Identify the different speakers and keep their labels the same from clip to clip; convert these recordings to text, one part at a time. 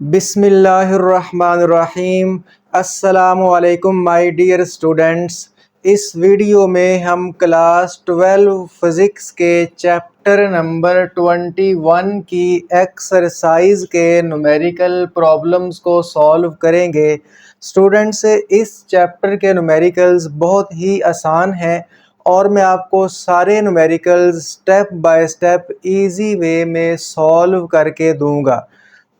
Speaker 1: बिस्मिल्लाहिर्रहमानिर्रहीम। अस्सलामुअलैकुम my dear students. इस वीडियो में हम क्लास 12 फ़िज़िक्स के चैप्टर नंबर 21 की एक्सरसाइज के न्यूमेरिकल प्रॉब्लम्स को सॉल्व करेंगे। स्टूडेंट्स, इस चैप्टर के न्यूमेरिकल्स बहुत ही आसान हैं और मैं आपको सारे numericals step by step easy way में सॉल्व करके दूंगा।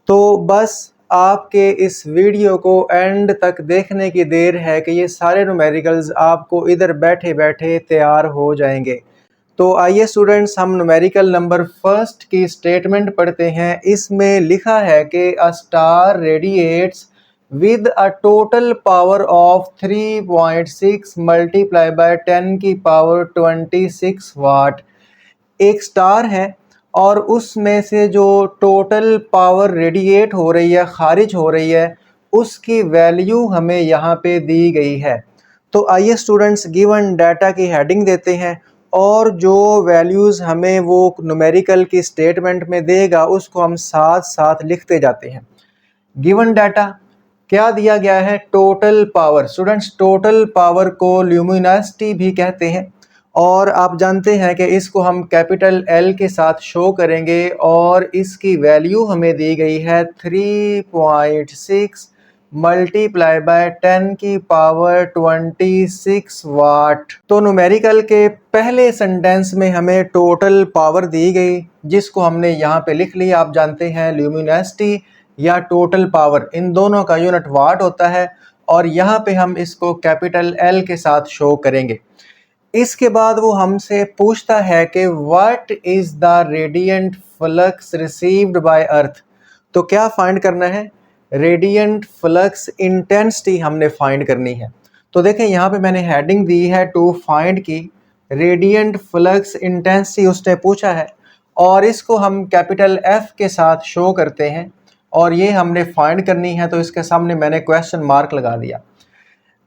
Speaker 1: तो बस आपके इस वीडियो को एंड तक देखने की देर है कि ये सारे न्यूमेरिकल्स आपको इधर बैठे बैठे तैयार हो जाएंगे। तो आइए स्टूडेंट्स, हम न्यूमेरिकल नंबर फर्स्ट की स्टेटमेंट पढ़ते हैं। इसमें लिखा है कि a star radiates with a total power of 3.6 multiply by 10 की पावर 26 वाट। एक स्टार है और उसमें से जो टोटल पावर रेडिएट हो रही है, खारिज हो रही है, उसकी वैल्यू हमें यहाँ पे दी गई है। तो आइए स्टूडेंट्स, गिवन डाटा की हेडिंग देते हैं और जो वैल्यूज़ हमें वो न्यूमेरिकल की स्टेटमेंट में देगा उसको हम साथ साथ लिखते जाते हैं। गिवन डाटा क्या दिया गया है? Total power. Students, total power को ल्यूमिनोसिटी भी कहते हैं और आप जानते हैं कि इसको हम कैपिटल एल के साथ शो करेंगे और इसकी वैल्यू हमें दी गई है 3.6 मल्टीप्लाई बाय 10 की पावर 26 वाट। तो न्यूमेरिकल के पहले सेंटेंस में हमें टोटल पावर दी गई जिसको हमने यहाँ पे लिख लिया। आप जानते हैं ल्यूमिनोसिटी या टोटल पावर, इन दोनों का यूनिट वाट होता है और यहाँ पे हम इसको कैपिटल एल के साथ शो करेंगे। इसके बाद वो हमसे पूछता है कि what is the radiant flux received by earth. तो क्या फाइंड करना है? रेडिएंट फ्लक्स इंटेंसिटी हमने फाइंड करनी है। तो देखें यहाँ पे मैंने हेडिंग दी है टू फाइंड की रेडिएंट फ्लक्स इंटेंसिटी उसने पूछा है और इसको हम कैपिटल एफ के साथ शो करते हैं और ये हमने फाइंड करनी है। तो इसके सामने मैंने क्वेश्चन मार्क लगा दिया।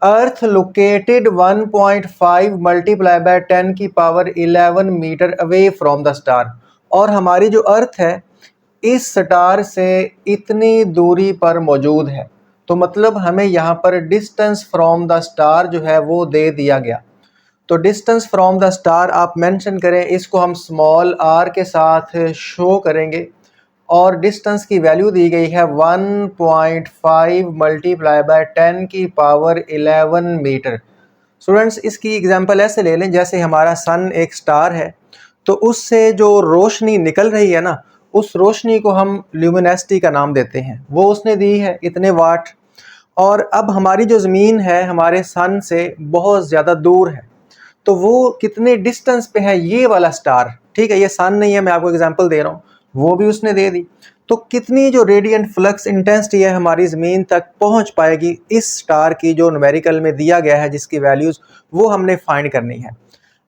Speaker 1: अर्थ लोकेटेड 1.5 मल्टीप्लाई बाय 10 की power 11 metre away from the star. और हमारी जो अर्थ है इस स्टार से इतनी दूरी पर मौजूद है। तो मतलब हमें यहाँ पर डिस्टेंस फ्रॉम द स्टार जो है वो दे दिया गया। तो डिस्टेंस फ्रॉम द स्टार आप मेंशन करें, इसको हम स्मॉल आर के साथ शो करेंगे और डिस्टेंस की वैल्यू दी गई है 1.5 मल्टीप्लाई बाय 10 की पावर 11 मीटर। स्टूडेंट्स, इसकी एग्जांपल ऐसे ले लें जैसे हमारा सन एक स्टार है, तो उससे जो रोशनी निकल रही है ना, उस रोशनी को हम ल्यूमिनोसिटी का नाम देते हैं। वो उसने दी है इतने वाट। और अब हमारी जो ज़मीन है हमारे सन से बहुत ज़्यादा दूर है, तो वो कितने डिस्टेंस पे है ये वाला स्टार। ठीक है, ये सन नहीं है, मैं आपको एग्जांपल दे रहा हूँ, वो भी उसने दे दी। तो कितनी जो रेडिएंट फ्लक्स इंटेंसिटी है हमारी ज़मीन तक पहुँच पाएगी इस स्टार की, जो न्यूमेरिकल में दिया गया है जिसकी वैल्यूज़ वो हमने फाइंड करनी है।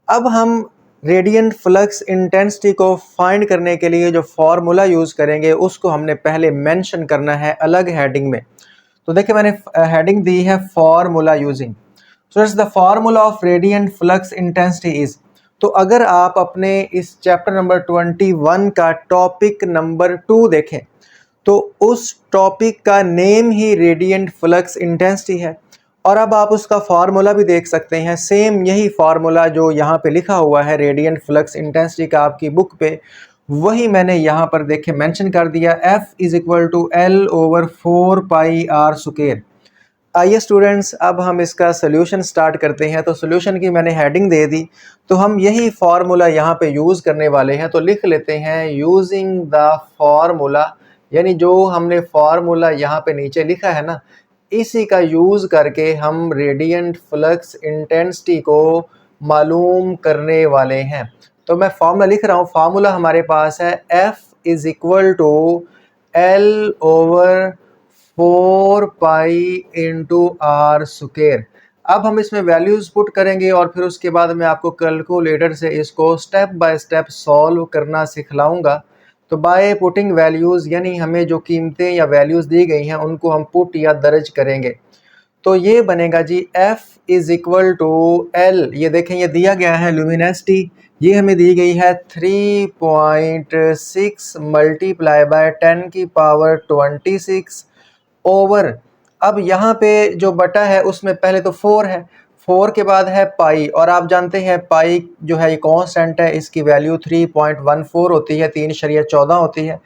Speaker 1: अब हम रेडिएंट फ्लक्स इंटेंसिटी को फाइंड करने के लिए जो फार्मूला यूज़ करेंगे उसको हमने पहले मेंशन करना है अलग हेडिंग में। तो देखिए मैंने हेडिंग दी है formula using. So it's the formula of radiant flux intensity is. तो अगर आप अपने इस चैप्टर नंबर 21 का टॉपिक नंबर 2 देखें तो उस टॉपिक का नेम ही रेडिएंट फ्लक्स इंटेंसिटी है। और अब आप उसका फार्मूला भी देख सकते हैं, सेम यही फार्मूला जो यहाँ पे लिखा हुआ है रेडिएंट फ्लक्स इंटेंसिटी का आपकी बुक पे, वही मैंने यहाँ पर देखे मेंशन कर दिया। F is equal to L over 4 pi r square. आइए स्टूडेंट्स, अब हम इसका सोल्यूशन स्टार्ट करते हैं। तो सोल्यूशन की मैंने हेडिंग दे दी, तो हम यही फार्मूला यहाँ पे यूज़ करने वाले हैं। तो लिख लेते हैं यूजिंग द फार्मूला, यानी जो हमने फार्मूला यहाँ पे नीचे लिखा है ना, इसी का यूज़ करके हम रेडिएंट फ्लक्स इंटेंसिटी को मालूम करने वाले हैं। तो मैं फार्मूला लिख रहा हूँ। फार्मूला हमारे पास है F is equal to L over 4 pi into r square. अब हम इसमें वैल्यूज़ पुट करेंगे और फिर उसके बाद मैं आपको कैलकुलेटर से इसको स्टेप बाय स्टेप सॉल्व करना सिखलाऊंगा। तो बाय पुटिंग वैल्यूज़, यानी हमें जो कीमतें या वैल्यूज़ दी गई हैं उनको हम पुट या दर्ज करेंगे। तो ये बनेगा जी F is equal to L, ये देखें ये दिया गया है ल्यूमिनेसिटी, ये हमें दी गई है 3.6 मल्टीप्लाई बाय 10 की पावर 26 ओवर, अब यहाँ पे जो बटा है उसमें पहले तो 4 है, 4 के बाद है पाई, और आप जानते हैं पाई जो है ये कांस्टेंट है, इसकी वैल्यू 3.14 होती है, 3.14 होती है।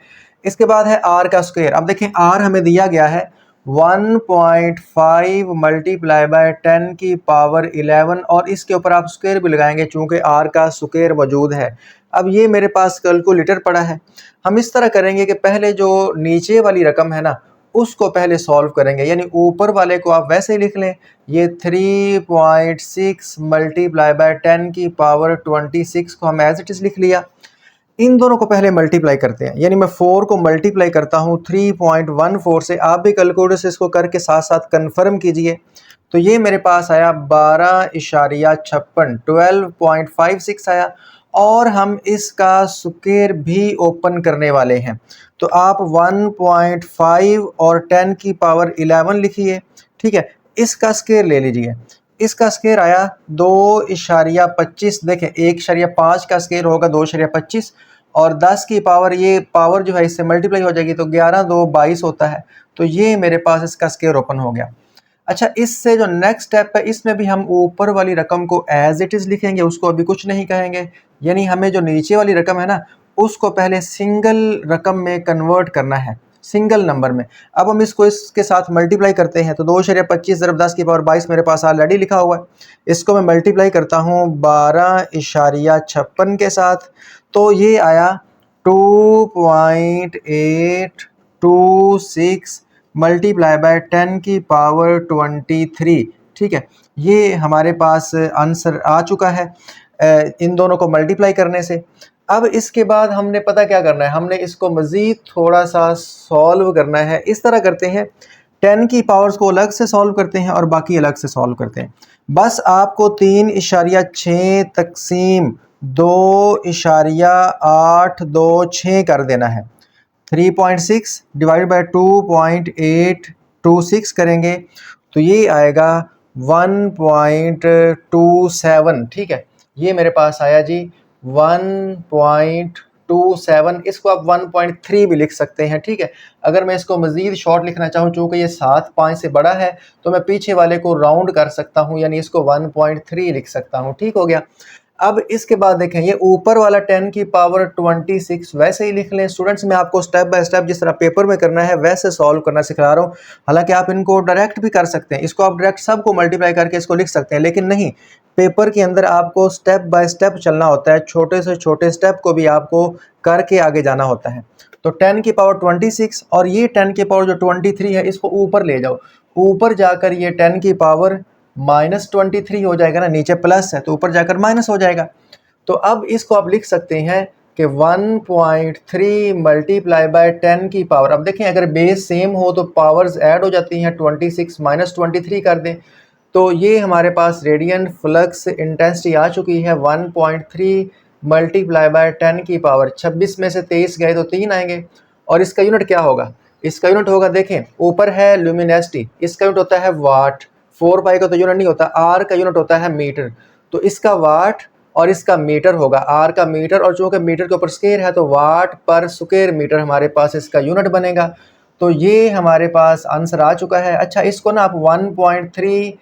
Speaker 1: इसके बाद है आर का स्क्वायर। अब देखें आर हमें दिया गया है 1.5 मल्टीप्लाई बाय 10 की पावर 11, और इसके ऊपर आप स्क्वायर भी लगाएंगे चूंकि आर का स्क्वायर मौजूद है। अब ये मेरे पास कैलकुलेटर पड़ा है, हम इस तरह करेंगे कि पहले जो नीचे वाली रकम है ना उसको पहले सॉल्व करेंगे, यानी ऊपर वाले को आप वैसे ही लिख लें, ये 3.6 मल्टीप्लाई बाय 10 की पावर 26 को हम एज इट इज़ लिख लिया। इन दोनों को पहले मल्टीप्लाई करते हैं, यानी मैं 4 को मल्टीप्लाई करता हूँ 3.14 से। आप भी कैलकुलेटर से इसको करके साथ साथ कंफर्म कीजिए। तो ये मेरे पास आया 12.56, 12.56 आया, और हम इसका स्क्वायर भी ओपन करने वाले हैं। तो आप 1.5 और 10 की पावर 11 लिखिए, ठीक है, इसका स्क्वायर ले लीजिए। इसका स्क्वायर आया 2.25, देखें 1.5 का स्क्वायर होगा 2.25, और 10 की पावर, ये पावर जो है इससे मल्टीप्लाई हो जाएगी तो 11 2 22 होता है। तो ये मेरे पास इसका स्क्वायर ओपन हो गया। अच्छा, इससे जो नेक्स्ट स्टेप है इसमें भी हम ऊपर वाली रकम को एज इट इज़ लिखेंगे, उसको अभी कुछ नहीं कहेंगे, यानी हमें जो नीचे वाली रकम है ना उसको पहले सिंगल रकम में कन्वर्ट करना है, सिंगल नंबर में। अब हम इसको इसके साथ मल्टीप्लाई करते हैं, तो 2.25 ज़रब 10 की पावर 22 मेरे पास ऑलरेडी लिखा हुआ है, इसको मैं मल्टीप्लाई करता हूँ 12.56 के साथ, तो ये आया 2.826 मल्टीप्लाई बाय 10 की पावर 23, ठीक है, ये हमारे पास आंसर आ चुका है इन दोनों को मल्टीप्लाई करने से। अब इसके बाद हमने पता क्या करना है, हमने इसको मज़ीद थोड़ा सा सॉल्व करना है। इस तरह करते हैं, 10 की पावर्स को अलग से सॉल्व करते हैं और बाकी अलग से सॉल्व करते हैं। बस आपको 3.6 तकसीम 2.826 कर देना है। 3.6 डिवाइड बाय 2.826 करेंगे तो ये आएगा 1.27, ठीक है, ये मेरे पास आया जी 1.27। इसको आप 1.3 भी लिख सकते हैं, ठीक है। अगर मैं इसको मज़ीद शॉर्ट लिखना चाहूँ, चूँकि ये 7 5 से बड़ा है, तो मैं पीछे वाले को राउंड कर सकता हूँ, यानी इसको 1.3 लिख सकता हूँ, ठीक हो गया। अब इसके बाद देखें, ये ऊपर वाला 10 की पावर 26 वैसे ही लिख लें। स्टूडेंट्स, मैं आपको स्टेप बाय स्टेप जिस तरह पेपर में करना है वैसे सॉल्व करना सिखा रहा हूँ। हालांकि आप इनको डायरेक्ट भी कर सकते हैं, इसको आप डायरेक्ट सबको मल्टीप्लाई करके इसको लिख सकते हैं, लेकिन नहीं, पेपर के अंदर आपको स्टेप बाय स्टेप चलना होता है, छोटे से छोटे स्टेप को भी आपको करके आगे जाना होता है। तो 10 की पावर 26 और ये 10 की पावर जो 23 है इसको ऊपर ले जाओ, ऊपर जाकर ये 10 की पावर -23 हो जाएगा ना, नीचे प्लस है तो ऊपर जाकर माइनस हो जाएगा। तो अब इसको आप लिख सकते हैं कि 1.3 मल्टीप्लाई बाय 10 की पावर, अब देखें अगर बेस सेम हो तो पावर्स ऐड हो जाती हैं, 26 -23 कर दें तो ये हमारे पास रेडियंट फ्लक्स इंटेंसिटी आ चुकी है 1.3 मल्टीप्लाई बाय 10 की पावर 26 में से 23 गए तो 3 आएंगे। और इसका यूनिट क्या होगा, इसका यूनिट होगा, देखें ऊपर है ल्यूमिनेसिटी, इसका यूनिट होता है वाट, 4 पाई का तो यूनिट नहीं होता, आर का यूनिट होता है मीटर, तो इसका वाट और इसका मीटर होगा, आर का मीटर, और चूँकि मीटर के ऊपर स्क्वायर है तो वाट पर स्क्वायर मीटर हमारे पास इसका यूनिट बनेगा। तो ये हमारे पास आंसर आ चुका है। अच्छा, इसको ना आप 1.3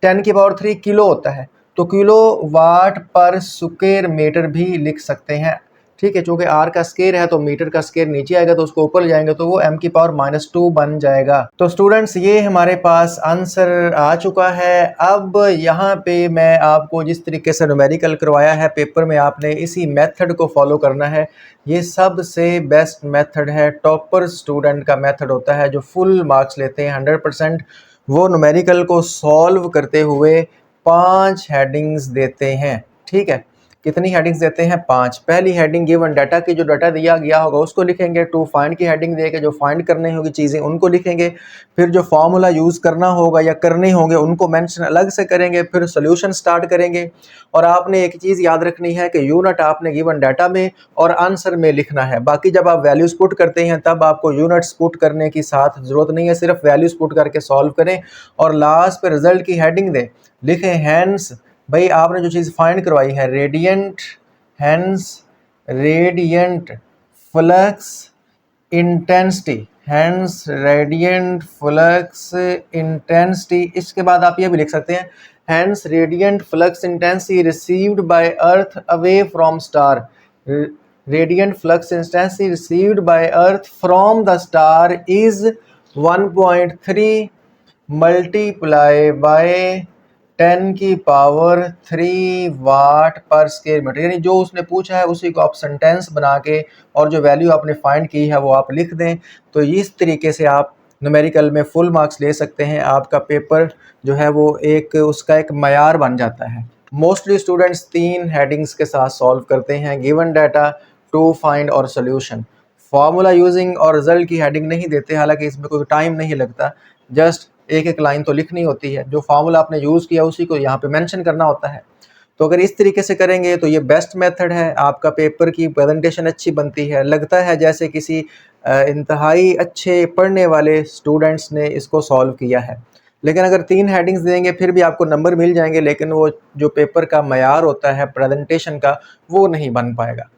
Speaker 1: 10 की पावर 3 किलो होता है तो किलो वाट पर स्क्वायर मीटर भी लिख सकते हैं, ठीक है। चूँकि आर का स्क्वायर है तो मीटर का स्क्वायर नीचे आएगा तो उसको ऊपर ले जाएंगे तो वो m की पावर -2 बन जाएगा। तो स्टूडेंट्स, ये हमारे पास आंसर आ चुका है। अब यहाँ पे मैं आपको जिस तरीके से न्यूमेरिकल करवाया है पेपर में, आपने इसी मेथड को फॉलो करना है। ये सबसे बेस्ट मेथड है, टॉपर स्टूडेंट का मेथड होता है जो फुल मार्क्स लेते हैं 100%। वो न्यूमेरिकल को सॉल्व करते हुए 5 हेडिंग्स देते हैं, ठीक है, कितनी हेडिंग्स देते हैं? 5। पहली हेडिंग गिवन डाटा की, जो डाटा दिया गया होगा उसको लिखेंगे। टू फाइंड की हेडिंग देके जो फाइंड करनी होगी चीज़ें उनको लिखेंगे। फिर जो फार्मूला यूज़ करना होगा या करने होंगे उनको मेंशन अलग से करेंगे। फिर सोल्यूशन स्टार्ट करेंगे। और आपने एक चीज़ याद रखनी है कि यूनिट आपने गिवन डाटा में और आंसर में लिखना है। बाकी जब आप वैल्यूज़ पुट करते हैं तब आपको यूनिट्स पुट करने की साथ ज़रूरत नहीं है, सिर्फ वैल्यूज़ पुट करके सॉल्व करें और लास्ट पे रिजल्ट की हेडिंग दें। लिखें हैंस, भाई आपने जो चीज़ फाइंड करवाई है radiant, hence radiant flux intensity, hence radiant flux intensity. इसके बाद आप ये भी लिख सकते हैं hence radiant flux intensity received by earth away from star. Radiant flux intensity received by earth from the star is 1.3 multiply by 10 की power 3 वाट पर स्क्वायर मीटर। यानी जो उसने पूछा है उसी को आप सेंटेंस बना के और जो वैल्यू आपने फाइंड की है वो आप लिख दें। तो इस तरीके से आप न्यूमेरिकल में फुल मार्क्स ले सकते हैं। आपका पेपर जो है वो एक उसका एक मयार बन जाता है। मोस्टली स्टूडेंट्स 3 हेडिंग्स के साथ सॉल्व करते हैं, गिवन डाटा, टू फाइंड और सोल्यूशन। फार्मूला यूजिंग और रिजल्ट की हेडिंग नहीं देते, हालांकि इसमें कोई टाइम नहीं लगता, जस्ट एक एक लाइन तो लिखनी होती है। जो फार्मूला आपने यूज़ किया उसी को यहाँ पे मेंशन करना होता है। तो अगर इस तरीके से करेंगे तो ये बेस्ट मेथड है, आपका पेपर की प्रेजेंटेशन अच्छी बनती है। लगता है जैसे किसी इंतहाई अच्छे पढ़ने वाले स्टूडेंट्स ने इसको सॉल्व किया है। लेकिन अगर 3 हेडिंग्स देंगे फिर भी आपको नंबर मिल जाएंगे, लेकिन वो जो पेपर का मयार होता है प्रेजेंटेशन का वो नहीं बन पाएगा।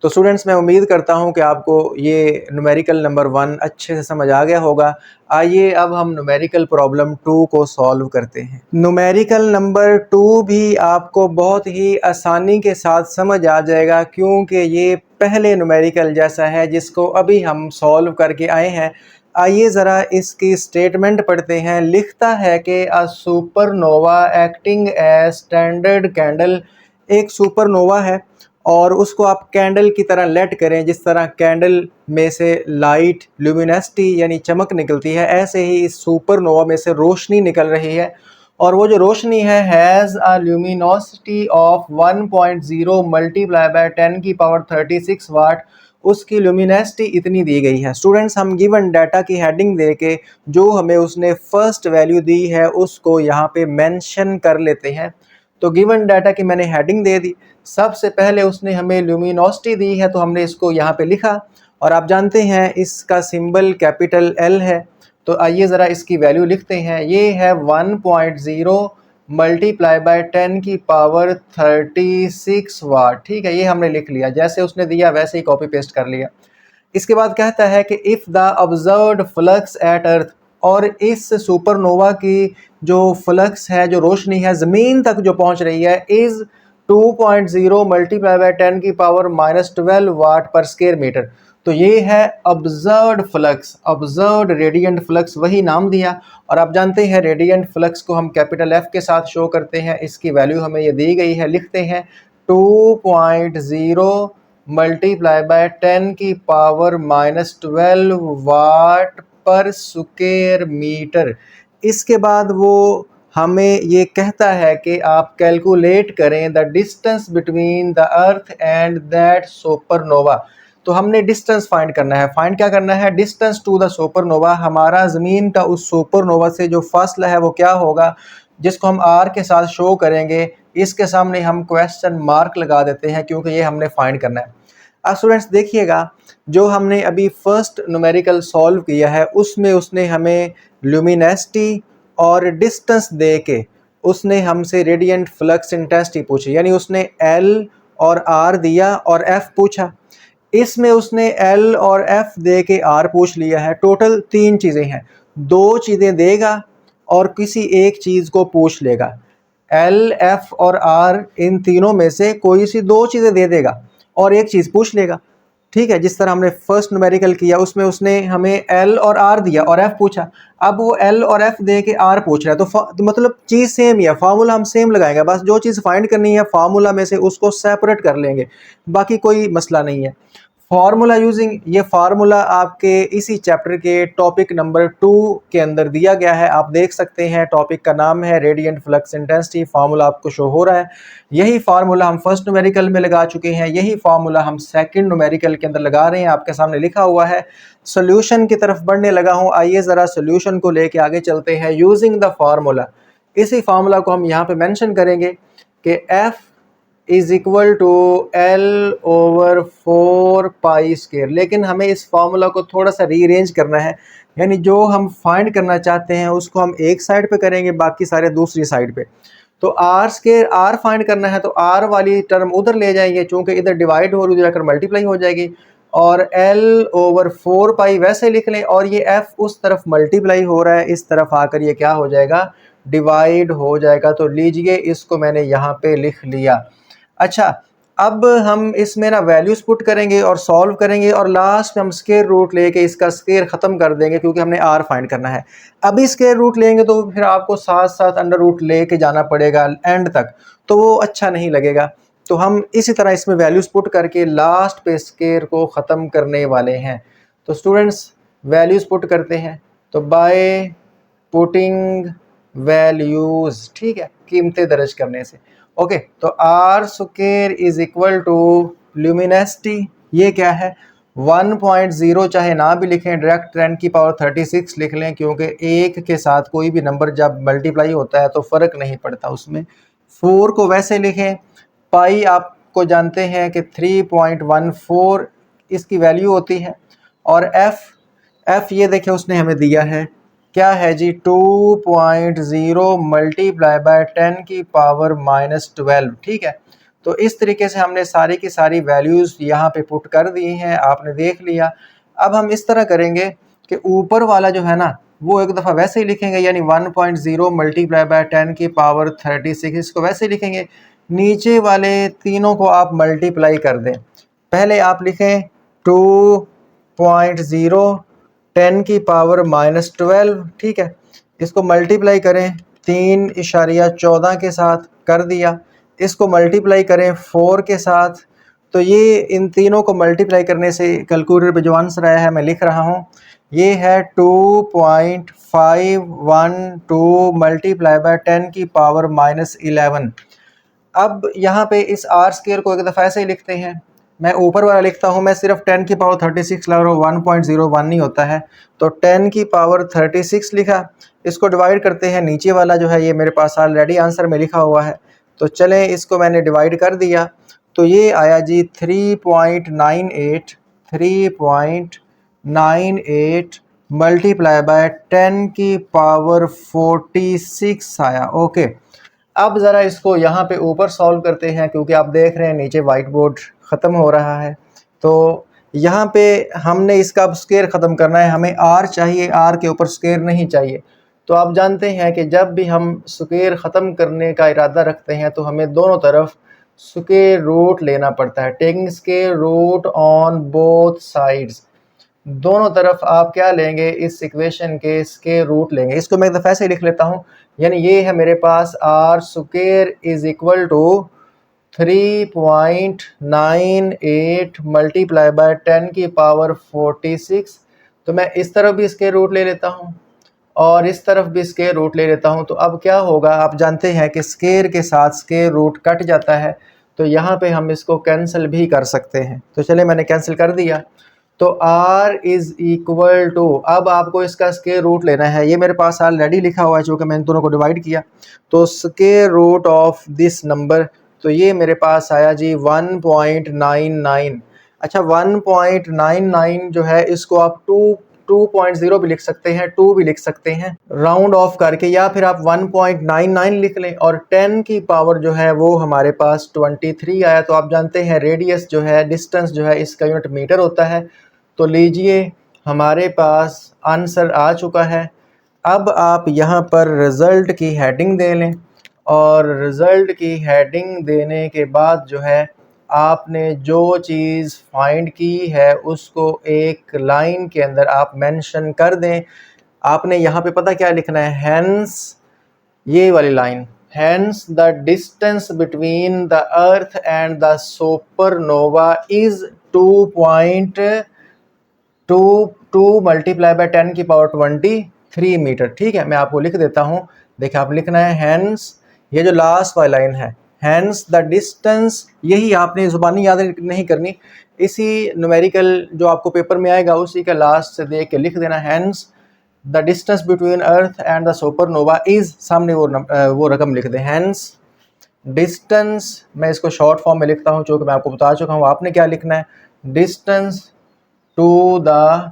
Speaker 1: तो स्टूडेंट्स मैं उम्मीद करता हूं कि आपको ये न्यूमेरिकल नंबर 1 अच्छे से समझ आ गया होगा। आइए अब हम न्यूमेरिकल प्रॉब्लम 2 को सॉल्व करते हैं। न्यूमेरिकल नंबर 2 भी आपको बहुत ही आसानी के साथ समझ आ जाएगा, क्योंकि ये पहले न्यूमेरिकल जैसा है जिसको अभी हम सॉल्व करके आए हैं। आइए ज़रा इसकी स्टेटमेंट पढ़ते हैं। लिखता है कि a supernova acting as standard candle, एक सुपरनोवा है और उसको आप कैंडल की तरह लेट करें। जिस तरह कैंडल में से लाइट ल्यूमिनोसिटी यानी चमक निकलती है, ऐसे ही इस सुपरनोवा में से रोशनी निकल रही है। और वो जो रोशनी है has a luminosity of 1.0 multiply by 10 की पावर 36 वाट। उसकी ल्यूमिनोसिटी इतनी दी गई है। स्टूडेंट्स हम गिवन डाटा की हेडिंग दे के जो हमें उसने फर्स्ट वैल्यू दी है उसको यहाँ पे मेंशन कर लेते हैं। तो गिवन डाटा की मैंने हेडिंग दे दी, सबसे पहले उसने हमें ल्यूमिनोसिटी दी है तो हमने इसको यहाँ पे लिखा। और आप जानते हैं इसका सिंबल कैपिटल एल है। तो आइए ज़रा इसकी वैल्यू लिखते हैं। ये है 1.0 मल्टीप्लाई बाय 10 की पावर 36 वाट। ठीक है, ये हमने लिख लिया, जैसे उसने दिया वैसे ही कॉपी पेस्ट कर लिया। इसके बाद कहता है कि if the observed flux at earth, और इस सुपरनोवा की जो फ्लक्स है, जो रोशनी है ज़मीन तक जो पहुंच रही है, इज़ 2.0 मल्टीप्लाई बाय 10 की पावर -12 वाट पर स्क्वायर मीटर। तो ये है observed flux, observed radiant flux, वही नाम दिया। और आप जानते हैं रेडियंट फ्लक्स को हम कैपिटल एफ के साथ शो करते हैं। इसकी वैल्यू हमें ये दी गई है, लिखते हैं 2.0 मल्टीप्लाई बाय 10 की पावर -12 वाट पर स्क्वायर मीटर। इसके बाद वो हमें ये कहता है कि आप कैलकुलेट करें the distance between the earth and that supernova. तो हमने डिस्टेंस फाइंड करना है। फाइंड क्या करना है? Distance to the supernova. हमारा ज़मीन का उस सुपरनोवा से जो फासला है वो क्या होगा, जिसको हम आर के साथ शो करेंगे। इसके सामने हम क्वेश्चन मार्क लगा देते हैं क्योंकि ये हमने फाइंड करना है। अब स्टूडेंट्स देखिएगा, जो हमने अभी फर्स्ट न्यूमेरिकल सॉल्व किया है उसमें उसने हमें ल्यूमिनोसिटी और डिस्टेंस दे के उसने हमसे रेडियंट फ्लक्स इंटेंसिटी पूछी, यानी उसने एल और आर दिया और एफ पूछा। इसमें उसने एल और एफ दे के आर पूछ लिया है। टोटल 3 चीज़ें हैं, 2 चीज़ें देगा और किसी एक चीज़ को पूछ लेगा। एल, एफ और आर, इन तीनों में से कोई सी 2 चीज़ें दे देगा और एक चीज़ पूछ लेगा। ठीक है, जिस तरह हमने फर्स्ट न्यूमेरिकल किया उसमें उसने हमें एल और आर दिया और एफ पूछा। अब वो एल और एफ दे के आर पूछ रहा है तो मतलब चीज़ सेम ही है, फार्मूला हम सेम लगाएंगे। बस जो चीज़ फाइंड करनी है फार्मूला में से उसको सेपरेट कर लेंगे, बाकी कोई मसला नहीं है। फार्मूला यूजिंग, ये फार्मूला आपके इसी चैप्टर के टॉपिक नंबर 2 के अंदर दिया गया है। आप देख सकते हैं टॉपिक का नाम है रेडिएंट फ्लक्स इंटेंसिटी। फार्मूला आपको शो हो रहा है। यही फार्मूला हम फर्स्ट न्यूमेरिकल में लगा चुके हैं, यही फार्मूला हम सेकंड न्यूमेरिकल के अंदर लगा रहे हैं। आपके सामने लिखा हुआ है। सोल्यूशन की तरफ बढ़ने लगा हूँ। आइए ज़रा सोल्यूशन को लेके आगे चलते हैं। यूजिंग द फार्मूला, इसी फार्मूला को हम यहाँ पे मेंशन करेंगे कि F is equal to L/4π²। लेकिन हमें इस फार्मूला को थोड़ा सा रीअरेंज करना है, यानी जो हम फाइंड करना चाहते हैं उसको हम एक साइड पे करेंगे, बाकी सारे दूसरी साइड पे। तो R फाइंड करना है तो R वाली टर्म उधर ले जाएंगे, चूँकि इधर डिवाइड हो रही उधर जाकर मल्टीप्लाई हो जाएगी, और L/4π वैसे लिख लें, और ये F उस तरफ मल्टीप्लाई हो रहा है, इस तरफ आकर ये क्या हो जाएगा, डिवाइड हो जाएगा। तो लीजिए इसको मैंने यहाँ पे लिख लिया। अच्छा, अब हम इसमें ना वैल्यूज़ पुट करेंगे और सॉल्व करेंगे, और लास्ट में हम स्क्वायर रूट लेके इसका स्क्वायर ख़त्म कर देंगे, क्योंकि हमने R फाइंड करना है। अभी स्क्वायर रूट लेंगे तो फिर आपको साथ साथ अंडर रूट लेके जाना पड़ेगा एंड तक, तो वो अच्छा नहीं लगेगा। तो हम इसी तरह इसमें वैल्यूज़ पुट करके लास्ट पे स्क्वायर को ख़त्म करने वाले हैं। तो स्टूडेंट्स वैल्यूज़ पुट करते हैं, तो बाय पुटिंग वैल्यूज़, ठीक है, कीमतें दर्ज करने से। ओके, तो R² इज इक्वल टू ल्यूमिनेसिटी, ये क्या है 1.0, चाहे ना भी लिखें, डायरेक्ट 10⁻36 लिख लें, क्योंकि एक के साथ कोई भी नंबर जब मल्टीप्लाई होता है तो फ़र्क नहीं पड़ता उसमें। 4 को वैसे लिखें। पाई आपको जानते हैं कि 3.14 इसकी वैल्यू होती है। और F ये देखें उसने हमें दिया है, क्या है जी, 2.0 मल्टीप्लाई बाय 10⁻⁻12, ठीक है। तो इस तरीके से हमने सारी की सारी वैल्यूज़ यहाँ पे पुट कर दी हैं, आपने देख लिया। अब हम इस तरह करेंगे कि ऊपर वाला जो है ना वो एक दफ़ा वैसे ही लिखेंगे, यानी 1.0 मल्टीप्लाई बाय 10⁻36 इसको वैसे ही लिखेंगे। नीचे वाले तीनों को आप मल्टीप्लाई कर दें। पहले आप लिखें 2.0 10⁻⁻12, ठीक है। इसको मल्टीप्लाई करें 3.14 के साथ, कर दिया। इसको मल्टीप्लाई करें 4 के साथ, तो ये इन तीनों को मल्टीप्लाई करने से कैलकुलेटर पे जो आंसर आया है मैं लिख रहा हूँ, ये है 2.512 मल्टीप्लाई बाय 10⁻⁻11। अब यहाँ पे इस R² को एक दफ़ा ऐसे ही लिखते हैं। मैं ऊपर वाला लिखता हूँ, मैं सिर्फ 10⁻36 लगा रहा हूँ, 1.01 नहीं होता है, तो 10⁻36 लिखा। इसको डिवाइड करते हैं, नीचे वाला जो है ये मेरे पास ऑलरेडी आंसर में लिखा हुआ है, तो चलें इसको मैंने डिवाइड कर दिया। तो ये आया जी 3.98 मल्टीप्लाई बाय 10⁻46 आया। ओके, अब ज़रा इसको यहाँ पे ऊपर सॉल्व करते हैं, क्योंकि आप देख रहे हैं नीचे वाइट बोर्ड ख़त्म हो रहा है। तो यहाँ पे हमने इसका अब स्क्वायर ख़त्म करना है, हमें R चाहिए, R के ऊपर स्क्वायर नहीं चाहिए। तो आप जानते हैं कि जब भी हम स्क्वायर ख़त्म करने का इरादा रखते हैं तो हमें दोनों तरफ स्क्वायर रूट लेना पड़ता है। Taking square root on both sides, दोनों तरफ आप क्या लेंगे, इस इक्वेशन के स्क्वायर रूट लेंगे। इसको मैं एक दफ़ा ऐसे लिख लेता हूँ, यानी ये है मेरे पास R² is equal to 3.98 multiply by 10⁻46। तो मैं इस तरफ भी स्क्वायर रूट ले लेता हूँ और इस तरफ भी स्क्वायर रूट ले लेता हूँ। तो अब क्या होगा, आप जानते हैं कि स्क्वायर के साथ स्क्वायर रूट कट जाता है, तो यहाँ पे हम इसको कैंसिल भी कर सकते हैं। तो चले मैंने कैंसिल कर दिया। तो R इज़ इक्वल टू, अब आपको इसका स्क्वायर रूट लेना है, ये मेरे पास ऑलरेडी लिखा हुआ है चूँकि मैंने दोनों को डिवाइड किया। तो square root of this number, तो ये मेरे पास आया जी 1.99। अच्छा, 1.99 जो है इसको आप 2.0 भी लिख सकते हैं, 2 भी लिख सकते हैं राउंड ऑफ करके, या फिर आप 1.99 लिख लें। और 10 की पावर जो है वो हमारे पास 23 आया। तो आप जानते हैं रेडियस जो है, डिस्टेंस जो है, इसका यूनिट मीटर होता है। तो लीजिए हमारे पास आंसर आ चुका है। अब आप यहाँ पर रिज़ल्ट की हेडिंग दे लें, और रिज़ल्ट की हेडिंग देने के बाद जो है आपने जो चीज़ फाइंड की है उसको एक लाइन के अंदर आप मेंशन कर दें। आपने यहाँ पे पता क्या लिखना है, हैंस, ये वाली line, hence the distance between the earth and the supernova is 2.22 multiply by 10 की पावर 23 मीटर। ठीक है, मैं आपको लिख देता हूँ। देखिए आप लिखना है हैंस, ये जो लास्ट वाली लाइन है, हैंस द डिस्टेंस, यही आपने ज़ुबानी याद नहीं करनी, इसी न्यूमेरिकल जो आपको पेपर में आएगा उसी का लास्ट से देख के लिख देना। Hence the distance between earth and the supernova is, सामने वो रकम लिख दें। हैंस डिस्टेंस, मैं इसको शॉर्ट फॉर्म में लिखता हूँ चूँकि मैं आपको बता चुका हूँ। आपने क्या लिखना है, डिस्टेंस टू द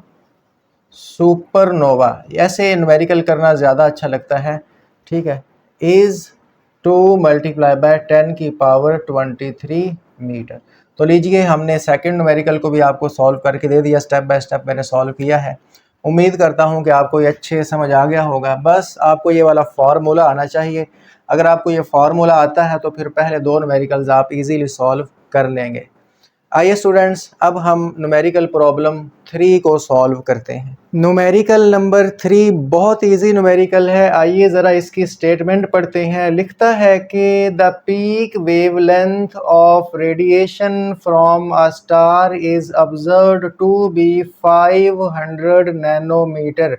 Speaker 1: सुपरनोवा, ऐसे न्यूमेरिकल करना ज़्यादा अच्छा लगता है। ठीक है, इज़ 2 मल्टीप्लाई बाय 10 की पावर 23 मीटर। तो लीजिए हमने सेकंड न्यूमेरिकल को भी आपको सॉल्व करके दे दिया, स्टेप बाय स्टेप मैंने सॉल्व किया है। उम्मीद करता हूं कि आपको ये अच्छे समझ आ गया होगा। बस आपको ये वाला फार्मूला आना चाहिए। अगर आपको ये फार्मूला आता है तो फिर पहले दो न्यूमेरिकल्स आप इजीली सॉल्व कर लेंगे। आइए स्टूडेंट्स, अब हम न्यूमेरिकल प्रॉब्लम 3 को सॉल्व करते हैं। न्यूमेरिकल नंबर 3 बहुत इजी न्यूमेरिकल है। आइए ज़रा इसकी स्टेटमेंट पढ़ते हैं। लिखता है कि the peak wavelength of radiation from a star is observed to be 500 nanometre.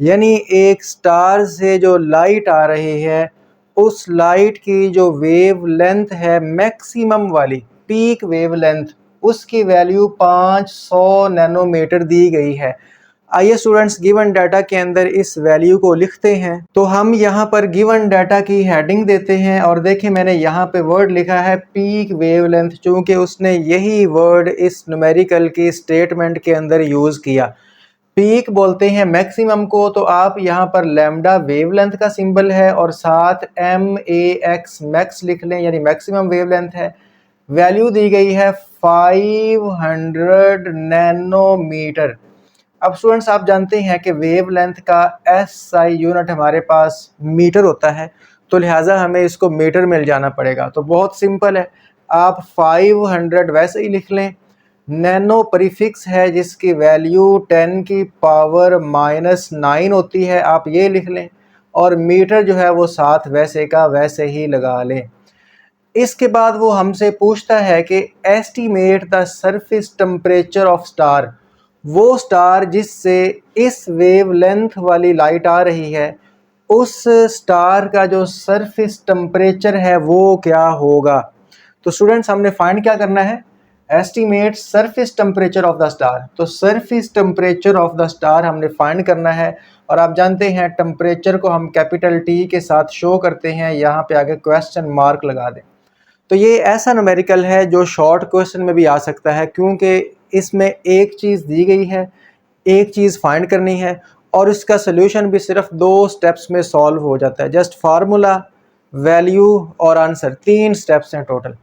Speaker 1: यानी एक स्टार से जो लाइट आ रही है उस लाइट की जो वेव लेंथ है मैक्सिमम वाली पीक वेवलेंथ, उसकी वैल्यू 500 नैनोमीटर दी गई है। आइए स्टूडेंट्स गिवन डाटा के अंदर इस वैल्यू को लिखते हैं। तो हम यहाँ पर गिवन डाटा की हेडिंग देते हैं और देखिए मैंने यहाँ पे वर्ड लिखा है पीक वेवलेंथ, चूँकि उसने यही वर्ड इस न्यूमेरिकल की स्टेटमेंट के अंदर यूज़ किया। पीक बोलते हैं मैक्सिमम को, तो आप यहाँ पर लैम्डा वेवलेंथ का सिंबल है और साथ MAX मैक्स लिख लें, यानी मैक्सिमम वेवलेंथ है। वैल्यू दी गई है 500 नैनोमीटर। अब स्टूडेंट्स आप जानते हैं कि वेवलेंथ का SI यूनिट हमारे पास मीटर होता है, तो लिहाजा हमें इसको मीटर में ले जाना पड़ेगा। तो बहुत सिंपल है, आप 500 वैसे ही लिख लें। नैनो प्रीफिक्स है जिसकी वैल्यू 10 की पावर -9 होती है, आप ये लिख लें। और मीटर जो है वो साथ वैसे का वैसे ही लगा लें। इसके बाद वो हमसे पूछता है कि estimate the surface temperature of star. वो स्टार जिससे इस वेवलेंथ वाली लाइट आ रही है उस स्टार का जो सरफेस टेम्परेचर है वो क्या होगा। तो स्टूडेंट्स हमने फाइंड क्या करना है, estimate surface temperature of the star. तो surface temperature of the star हमने फाइंड करना है। और आप जानते हैं टेम्परेचर को हम कैपिटल T के साथ शो करते हैं, यहाँ पे आगे क्वेश्चन मार्क लगा दें। तो ये ऐसा न्यूमेरिकल है जो शॉर्ट क्वेश्चन में भी आ सकता है, क्योंकि इसमें एक चीज़ दी गई है, एक चीज़ फाइंड करनी है और इसका सोल्यूशन भी सिर्फ 2 स्टेप्स में सॉल्व हो जाता है। जस्ट फार्मूला, वैल्यू और आंसर, 3 स्टेप्स हैं टोटल।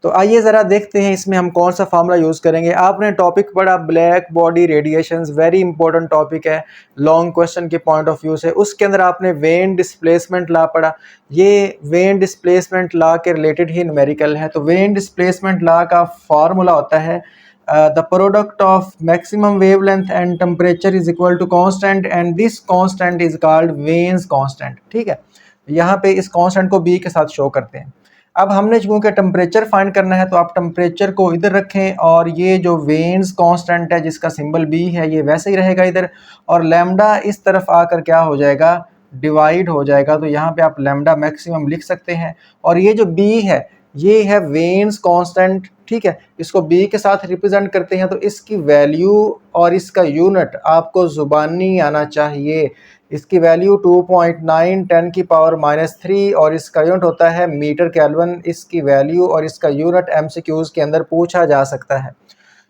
Speaker 1: तो आइए ज़रा देखते हैं इसमें हम कौन सा फार्मूला यूज़ करेंगे। आपने टॉपिक पढ़ा black body radiations, very important topic है लॉन्ग क्वेश्चन के पॉइंट ऑफ व्यू से। उसके अंदर आपने वेन डिस्प्लेसमेंट लॉ पढ़ा, ये वेन डिस्प्लेसमेंट लॉ के रिलेटेड ही न्यूमेरिकल है। तो वेन डिस्प्लेसमेंट लॉ का फार्मूला होता है the product of maximum wavelength and temperature is equal to constant and this constant is called Wien's constant. ठीक है, यहाँ पे इस कांस्टेंट को B के साथ शो करते हैं। अब हमने चूँकि टेम्परेचर फाइंड करना है तो आप टेम्परेचर को इधर रखें और ये जो वेन्स कांस्टेंट है जिसका सिंबल B है ये वैसे ही रहेगा इधर, और लैम्डा इस तरफ आकर क्या हो जाएगा, डिवाइड हो जाएगा। तो यहाँ पे आप लैम्डा मैक्सिमम लिख सकते हैं। और ये जो B है ये है वेन्स कांस्टेंट। ठीक है, इसको B के साथ रिप्रेजेंट करते हैं, तो इसकी वैल्यू और इसका यूनिट आपको ज़ुबानी आना चाहिए। इसकी वैल्यू 2.9 10 की पावर -3 और इसका यूनिट होता है मीटर केल्विन। इसकी वैल्यू और इसका यूनिट MCQs के अंदर पूछा जा सकता है।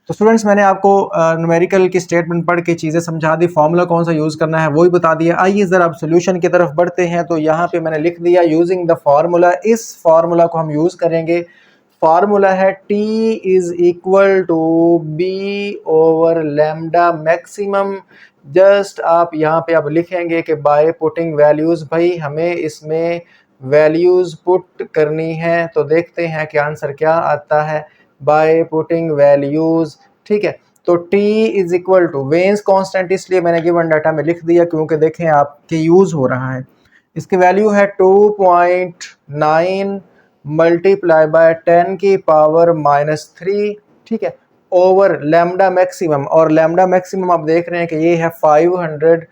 Speaker 1: तो स्टूडेंट्स मैंने आपको न्यूमेरिकल की स्टेटमेंट पढ़ के चीज़ें समझा दी, फार्मूला कौन सा यूज़ करना है वो ही बता दिया। आइए ज़रा अब सोल्यूशन की तरफ बढ़ते हैं। तो यहाँ पे मैंने लिख दिया यूजिंग द फार्मूला। इस फार्मूला को हम यूज़ करेंगे। फार्मूला है T is equal to B over lambda maximum. Just आप यहाँ पे अब लिखेंगे कि बाय पुटिंग वैल्यूज़, भाई हमें इसमें वैल्यूज़ पुट करनी है। तो देखते हैं कि आंसर क्या आता है बाय पुटिंग वैल्यूज़। ठीक है, तो T is equal to Wien's constant, इसलिए मैंने गिवन डाटा में लिख दिया क्योंकि देखें आपके यूज़ हो रहा है। इसकी वैल्यू है 2.9 मल्टीप्लाई बाय 10 की पावर -3। ठीक है, ओवर लैम्डा मैक्सिमम, और लैम्डा मैक्सिमम आप देख रहे हैं कि ये है 500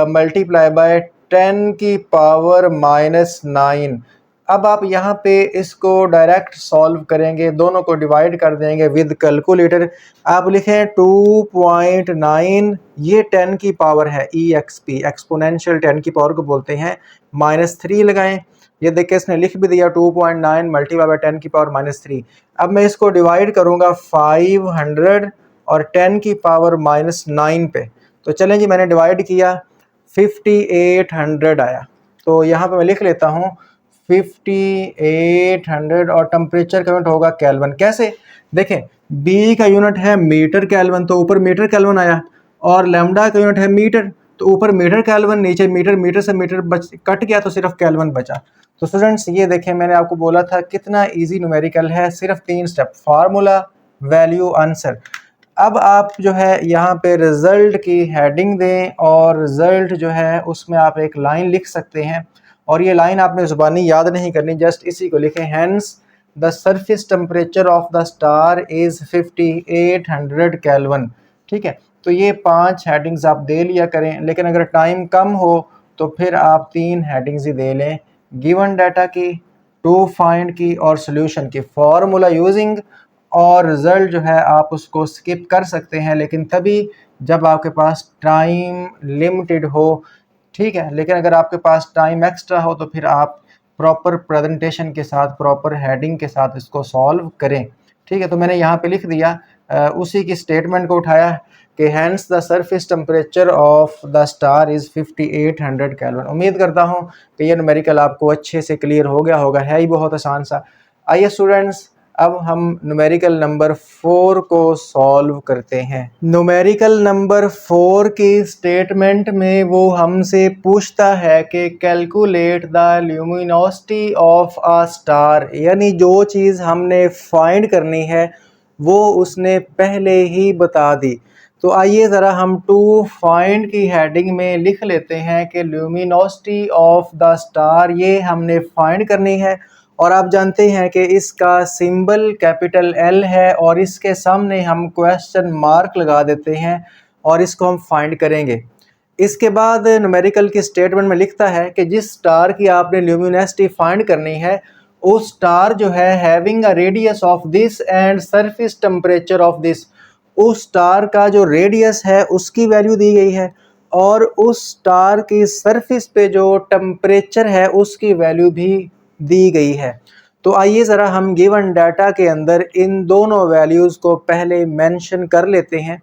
Speaker 1: मल्टीप्लाई बाय 10 की पावर -9। अब आप यहाँ पे इसको डायरेक्ट सॉल्व करेंगे, दोनों को डिवाइड कर देंगे विद कैलकुलेटर। आप लिखें 2.9, ये 10 की पावर है EXP, एक्सपोनेंशियल 10 की पावर को बोलते हैं, -3 लगाएं। ये देखिए इसने लिख भी दिया 2.9 मल्टीप्लाई बाय 10 की पावर -3। अब मैं इसको डिवाइड करूँगा 500 और 10 की पावर -9 पे। तो चलें जी, मैंने डिवाइड किया, 5800 आया। तो यहाँ पे मैं लिख लेता हूँ 5800 और टेम्परेचर का यूनिट होगा केल्विन। कैसे देखें, बी का यूनिट है मीटर केल्विन, तो ऊपर मीटर केल्विन आया, और लैम्डा का यूनिट है मीटर, तो ऊपर मीटर केल्विन, नीचे मीटर, मीटर से मीटर कट गया तो सिर्फ केल्विन बचा। तो स्टूडेंट्स ये देखें, मैंने आपको बोला था कितना इजी न्यूमेरिकल है, सिर्फ 3 स्टेप, फार्मूला, वैल्यू, आंसर। अब आप जो है यहाँ पे रिजल्ट की हेडिंग दें, और रिजल्ट जो है उसमें आप एक लाइन लिख सकते हैं, और ये लाइन आपने ज़ुबानी याद नहीं करनी, जस्ट इसी को लिखें, hence the surface temperature of the star is 5800 kelvin. ठीक है, तो ये 5 हेडिंग्स आप दे लिया करें, लेकिन अगर टाइम कम हो तो फिर आप 3 हेडिंग्स ही दे लें, गिवन डाटा की, टू फाइंड की, और सोल्यूशन की। फार्मूला यूजिंग और रिज़ल्ट जो है आप उसको स्किप कर सकते हैं, लेकिन तभी जब आपके पास टाइम लिमिटेड हो। ठीक है, लेकिन अगर आपके पास टाइम एक्स्ट्रा हो तो फिर आप प्रॉपर प्रेजेंटेशन के साथ, प्रॉपर हेडिंग के साथ इसको सॉल्व करें। ठीक है, तो मैंने यहाँ पे लिख दिया, उसी की स्टेटमेंट को उठाया कि hence the surface temperature of the star is 5800 kelvin. उम्मीद करता हूँ कि ये न्यूमेरिकल आपको अच्छे से क्लियर हो गया होगा, है ही बहुत आसान सा। आइए स्टूडेंट्स, अब हम न्यूमेरिकल नंबर 4 को सॉल्व करते हैं। न्यूमेरिकल नंबर 4 की स्टेटमेंट में वो हमसे पूछता है कि calculate the luminosity of a star, यानी जो चीज़ हमने फाइंड करनी है वो उसने पहले ही बता दी। तो आइए ज़रा हम टू फाइंड की हेडिंग में लिख लेते हैं कि ल्यूमिनोसिटी ऑफ द स्टार ये हमने फाइंड करनी है, और आप जानते हैं कि इसका सिंबल कैपिटल L है, और इसके सामने हम क्वेश्चन मार्क लगा देते हैं और इसको हम फाइंड करेंगे। इसके बाद न्यूमेरिकल की स्टेटमेंट में लिखता है कि जिस स्टार की आपने ल्यूमिनोसिटी फाइंड करनी है उस स्टार जो है having a radius of this and surface temperature of this, उस स्टार का जो रेडियस है उसकी वैल्यू दी गई है, और उस स्टार की सरफेस पे जो टेम्परेचर है उसकी वैल्यू भी दी गई है। तो आइए ज़रा हम गिवन डाटा के अंदर इन दोनों वैल्यूज़ को पहले मेंशन कर लेते हैं।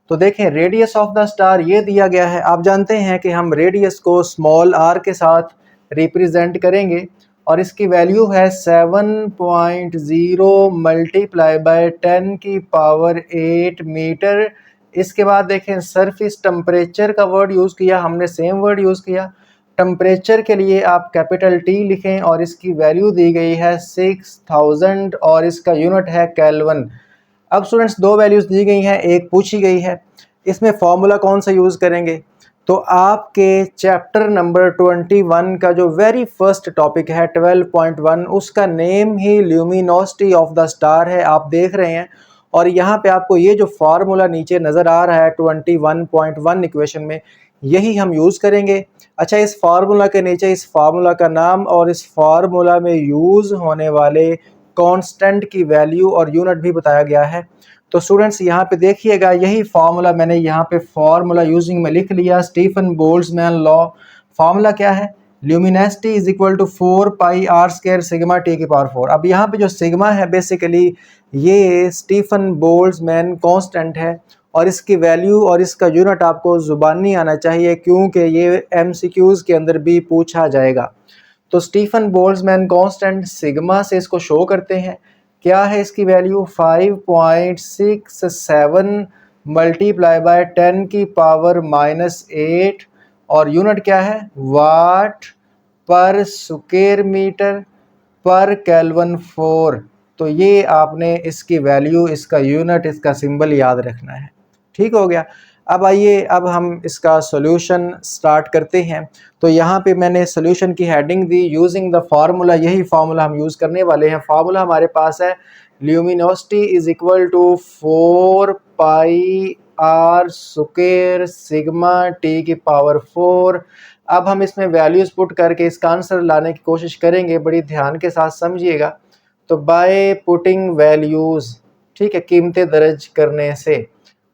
Speaker 1: तो देखें, रेडियस ऑफ द स्टार ये दिया गया है, आप जानते हैं कि हम रेडियस को स्मॉल r के साथ रिप्रेजेंट करेंगे, और इसकी वैल्यू है 7.0 मल्टीप्लाई बाय 10 की पावर 8 मीटर। इसके बाद देखें, सरफेस टेम्परेचर का वर्ड यूज़ किया हमने, सेम वर्ड यूज़ किया। टेम्परेचर के लिए आप कैपिटल T लिखें, और इसकी वैल्यू दी गई है 6000, और इसका यूनिट है केल्विन। अब स्टूडेंट्स दो वैल्यूज़ दी गई हैं, एक पूछी गई है, इसमें फॉर्मूला कौन सा यूज़ करेंगे? तो आपके चैप्टर नंबर 21 का जो वेरी फर्स्ट टॉपिक है 12.1, उसका name he luminosity of the star है, आप देख रहे हैं। और यहाँ पे आपको ये जो फार्मूला नीचे नज़र आ रहा है 21.1 इक्वेशन में, यही हम यूज़ करेंगे। अच्छा, इस फार्मूला के नीचे इस फार्मूला का नाम और इस फार्मूला में यूज़ होने वाले कांस्टेंट की वैल्यू और यूनिट भी बताया गया है। तो स्टूडेंट्स यहाँ पे देखिएगा, यही फार्मूला मैंने यहाँ पे फार्मूला यूजिंग में लिख लिया, स्टीफन बोल्ट्जमैन लॉ। फार्मूला क्या है? Luminosity is equal to 4 pi r square sigma t की पावर 4। अब यहाँ पे जो सिग्मा है बेसिकली ये स्टीफन बोल्ट्जमैन कांस्टेंट है, और इसकी वैल्यू और इसका यूनिट आपको ज़ुबानी आना चाहिए, क्योंकि ये MCQs के अंदर भी पूछा जाएगा। तो स्टीफन बोल्ट्जमैन कांस्टेंट सिग्मा से इसको शो करते हैं। क्या है इसकी वैल्यू? 5.67 मल्टीप्लाई बाय 10 की पावर -8, और यूनिट क्या है? वाट पर स्क्वायर मीटर पर केल्विन 4। तो ये आपने इसकी वैल्यू, इसका यूनिट, इसका सिंबल याद रखना है। ठीक हो गया। अब आइए, अब हम इसका सॉल्यूशन स्टार्ट करते हैं। तो यहाँ पे मैंने सॉल्यूशन की हेडिंग दी यूजिंग द फार्मूला, यही फार्मूला हम यूज़ करने वाले हैं। फार्मूला हमारे पास है luminosity is equal to 4 pi r square sigma T की पावर 4। अब हम इसमें वैल्यूज़ पुट करके इसका आंसर लाने की कोशिश करेंगे, बड़ी ध्यान के साथ समझिएगा। तो बाय पुटिंग वैल्यूज़, ठीक है, कीमतें दर्ज करने से,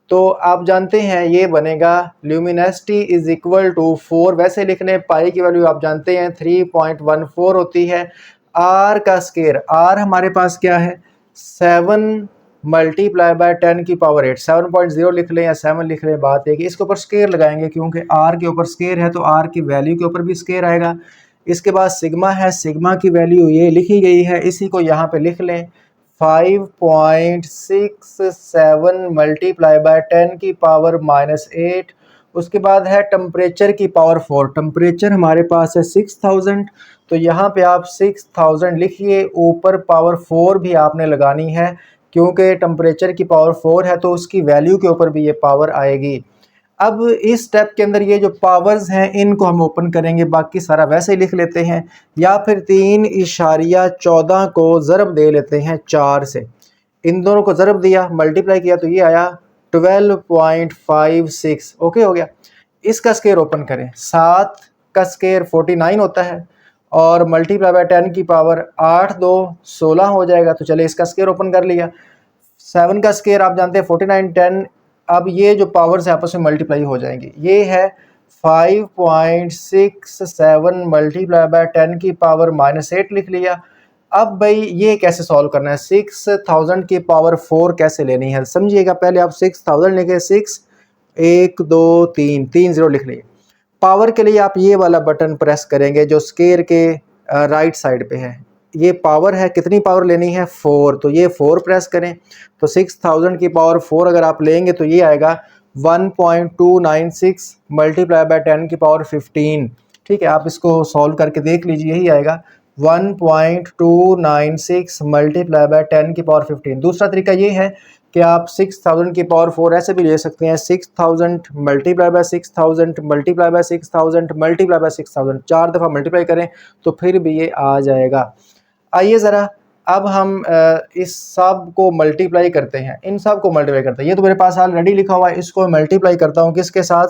Speaker 1: तो आप जानते हैं ये बनेगा ल्यूमिनोसिटी इज इक्वल टू 4, वैसे लिख लें, पाई की वैल्यू आप जानते हैं 3.14 होती है। आर का स्केयर, आर हमारे पास क्या है 7 मल्टीप्लाई बाय 10 की पावर 8, 7.0 लिख लें या 7 लिख लें, बात है कि इसके ऊपर स्केयर लगाएंगे क्योंकि आर के ऊपर स्केयर है तो आर की वैल्यू के ऊपर भी स्केयर आएगा। इसके बाद सिग्मा है, सिग्मा की वैल्यू ये लिखी गई है, इसी को यहाँ पे लिख लें 5.67 मल्टीप्लाई बाय 10 की पावर -8। उसके बाद है टेम्परेचर की पावर 4, टेम्परेचर हमारे पास है 6000, तो यहाँ पे आप 6000 लिखिए, ऊपर पावर 4 भी आपने लगानी है क्योंकि टेम्परेचर की पावर 4 है तो उसकी वैल्यू के ऊपर भी ये पावर आएगी। अब इस स्टेप के अंदर ये जो पावर्स हैं इनको हम ओपन करेंगे, बाकी सारा वैसे ही लिख लेते हैं, या फिर 3.14 को ज़रब दे लेते हैं 4 से। इन दोनों को ज़रब दिया, मल्टीप्लाई किया तो ये आया 12.56। ओके हो गया। इसका स्केयर ओपन करें, 7 का स्केयर 49 होता है और मल्टीप्लाई बाय 10 की पावर 8 2 16 हो जाएगा। तो चले इसका स्केयर ओपन कर लिया। 7 का स्केयर आप जानते हैं 49 10, अब ये जो पावर्स है आपस में मल्टीप्लाई हो जाएंगी। ये है 5.67 मल्टीप्लाई बाय 10 की पावर -8 लिख लिया। अब भाई ये कैसे सॉल्व करना है, 6000 की पावर 4 कैसे लेनी है, समझिएगा। पहले आप 6000 लिखे, 6 1 2 3 3 0 लिख लिए। पावर के लिए आप ये वाला बटन प्रेस करेंगे जो स्केयर के राइट साइड पे है, ये पावर है, कितनी पावर लेनी है 4, तो ये 4 प्रेस करें। तो 6000 की पावर 4 अगर आप लेंगे तो ये आएगा 1.296 मल्टीप्लाई बाय 10 की पावर 15। ठीक है, आप इसको सॉल्व करके देख लीजिए, यही आएगा 1.296 मल्टीप्लाई बाय 10 की पावर 15। दूसरा तरीका ये है कि आप 6000 की पावर 4 ऐसे भी ले सकते हैं, 6000 multiply by 6000 multiply by 6000 multiply by 6000, 4 दफ़ा मल्टीप्लाई करें तो फिर भी ये आ जाएगा। आइए ज़रा अब हम इस सब को मल्टीप्लाई करते हैं, इन सब को मल्टीप्लाई करते हैं। ये तो मेरे पास ऑलरेडी लिखा हुआ है, इसको मल्टीप्लाई करता हूँ किसके साथ,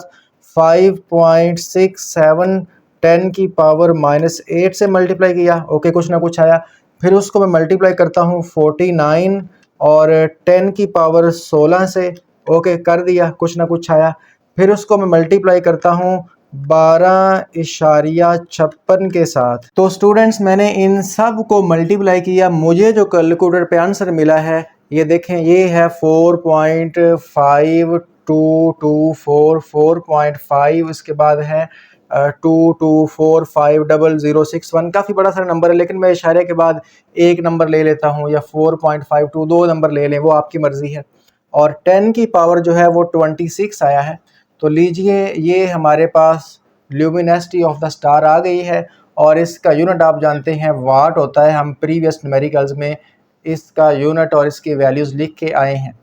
Speaker 1: 5.67 10 की पावर -8 से मल्टीप्लाई किया, ओके, कुछ ना कुछ आया। फिर उसको मैं मल्टीप्लाई करता हूँ 49 और 10 की पावर 16 से, ओके, कर दिया, कुछ ना कुछ आया। फिर उसको मैं मल्टीप्लाई करता हूँ 12.56 के साथ। तो स्टूडेंट्स मैंने इन सब को मल्टीप्लाई किया, मुझे जो कैलकुलेटर पे आंसर मिला है ये देखें, ये है 4.5224, 4.5, उसके बाद है 22450061, काफ़ी बड़ा सारा नंबर है, लेकिन मैं इशारे के बाद एक नंबर ले लेता हूँ या 4.52, 2 नंबर ले लें, वो आपकी मर्ज़ी है। और 10 की पावर जो है वो 26 आया है। तो लीजिए ये हमारे पास ल्यूमिनोसिटी ऑफ द स्टार आ गई है और इसका यूनिट आप जानते हैं वाट होता है, हम प्रीवियस न्यूमेरिकल्स में इसका यूनिट और इसकी वैल्यूज़ लिख के आए हैं।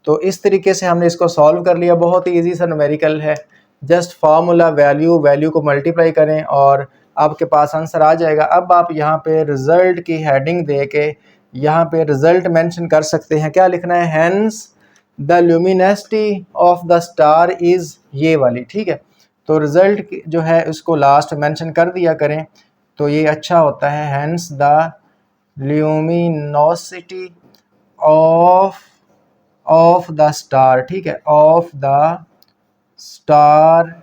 Speaker 1: तो इस तरीके से हमने इसको सॉल्व कर लिया, बहुत ही ईजी सा न्यूमेरिकल है, जस्ट फार्मूला वैल्यू को मल्टीप्लाई करें और आपके पास आंसर आ जाएगा। अब आप यहाँ पे रिज़ल्ट की हेडिंग दे के यहाँ पे रिज़ल्ट मेंशन कर सकते हैं, क्या लिखना है, hence the luminosity of the star is, ये वाली, ठीक है। तो रिज़ल्ट जो है उसको लास्ट मेंशन कर दिया करें तो ये अच्छा होता है, hence the luminosity of the star, ठीक है, ऑफ द स्टार